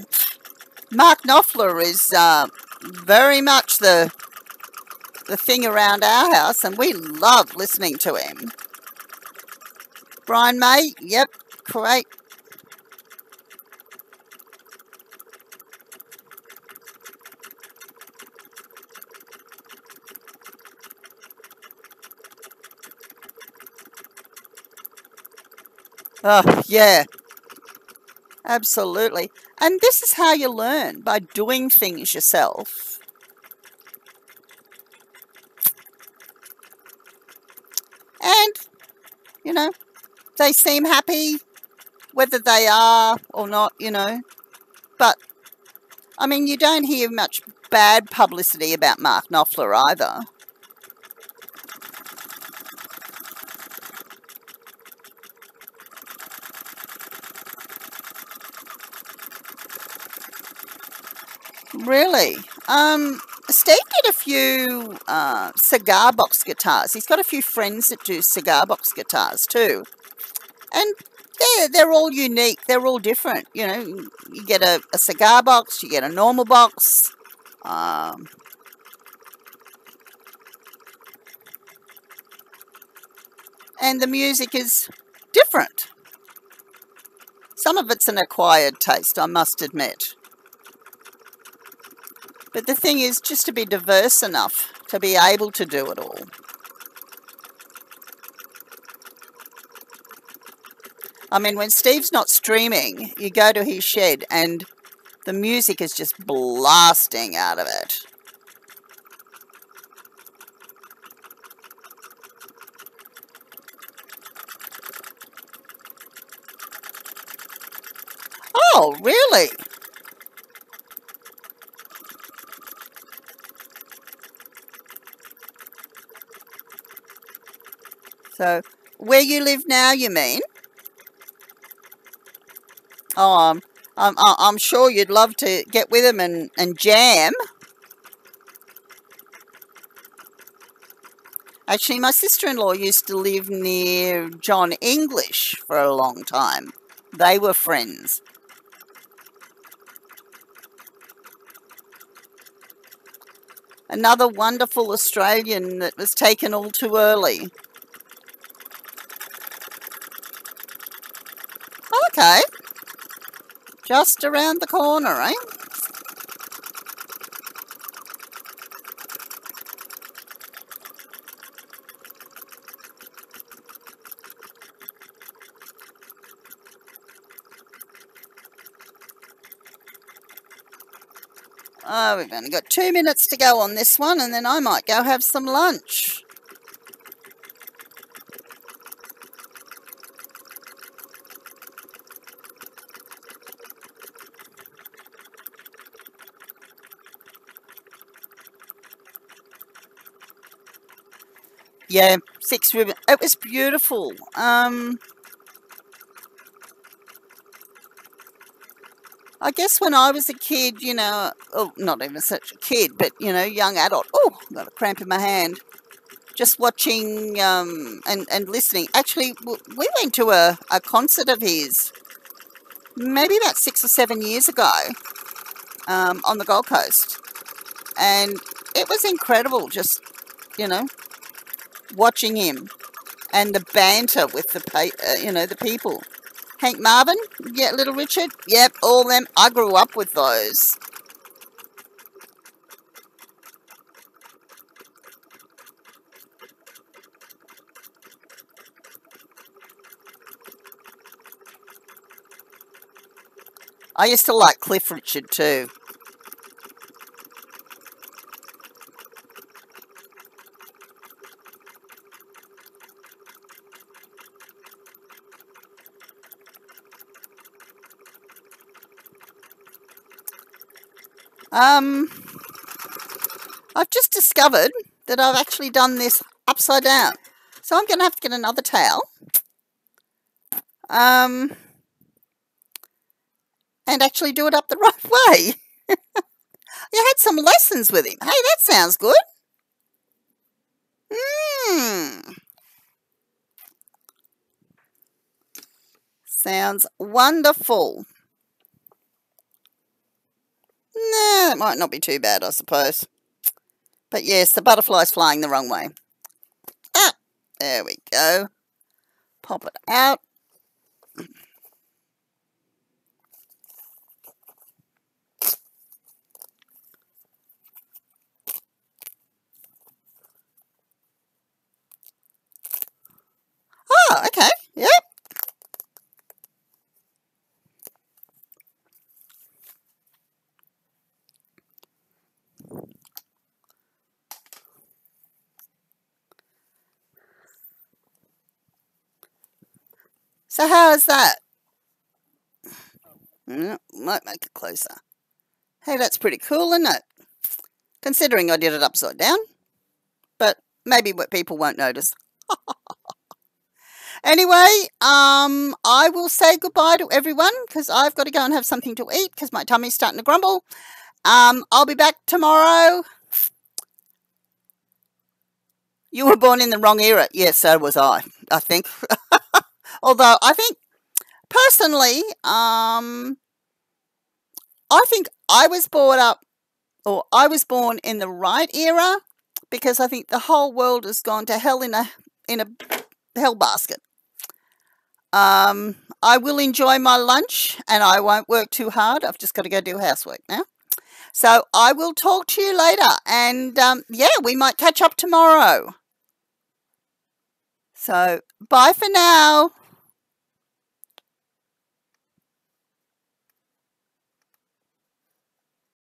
Mark Knopfler is very much the thing around our house, and we love listening to him. Brian May, yep, great. Oh, yeah, absolutely. And this is how you learn, by doing things yourself. And, you know, they seem happy, whether they are or not, you know. But, I mean, you don't hear much bad publicity about Mark Knopfler either. Really? Steve did a few cigar box guitars. He's got a few friends that do cigar box guitars too. And they're all unique. They're all different. You know, you get a cigar box, you get a normal box. And the music is different. Some of it's an acquired taste, I must admit. But the thing is just to be diverse enough to be able to do it all. I mean, when Steve's not streaming, you go to his shed and the music is just blasting out of it. Oh, really? So, where you live now, you mean? Oh, I'm sure you'd love to get with him and jam. Actually, my sister-in-law used to live near John English for a long time. They were friends. Another wonderful Australian that was taken all too early. Okay. Just around the corner, eh? Oh, we've only got 2 minutes to go on this one, and then I might go have some lunch. Yeah, 6 ribbon. It was beautiful. I guess when I was a kid, you know, oh, not even such a kid, but, you know, young adult. Oh, got a cramp in my hand. Just watching and listening. Actually, we went to a concert of his maybe about 6 or 7 years ago on the Gold Coast. And it was incredible just, you know, watching him and the banter with the, you know, the people. Hank Marvin, yeah, Little Richard, yep, all them. I grew up with those. I used to like Cliff Richard too. I've just discovered that I've actually done this upside down. So I'm going to have to get another towel. And actually do it up the right way. You had some lessons with him. Hey, that sounds good. Sounds wonderful. Nah, that might not be too bad, I suppose. But yes, the butterfly's flying the wrong way. Ah, there we go. Pop it out. Oh, okay. Yep. So how is that? Might make it closer. Hey, that's pretty cool, isn't it? Considering I did it upside down. But maybe what people won't notice. Anyway, I will say goodbye to everyone because I've got to go and have something to eat because my tummy's starting to grumble. I'll be back tomorrow. You were born in the wrong era. Yes, so was I think. Although I think, personally, I think I was born in the right era because I think the whole world has gone to hell in a hell basket. I will enjoy my lunch and I won't work too hard. I've just got to go do housework now. So I will talk to you later and yeah, we might catch up tomorrow. So bye for now.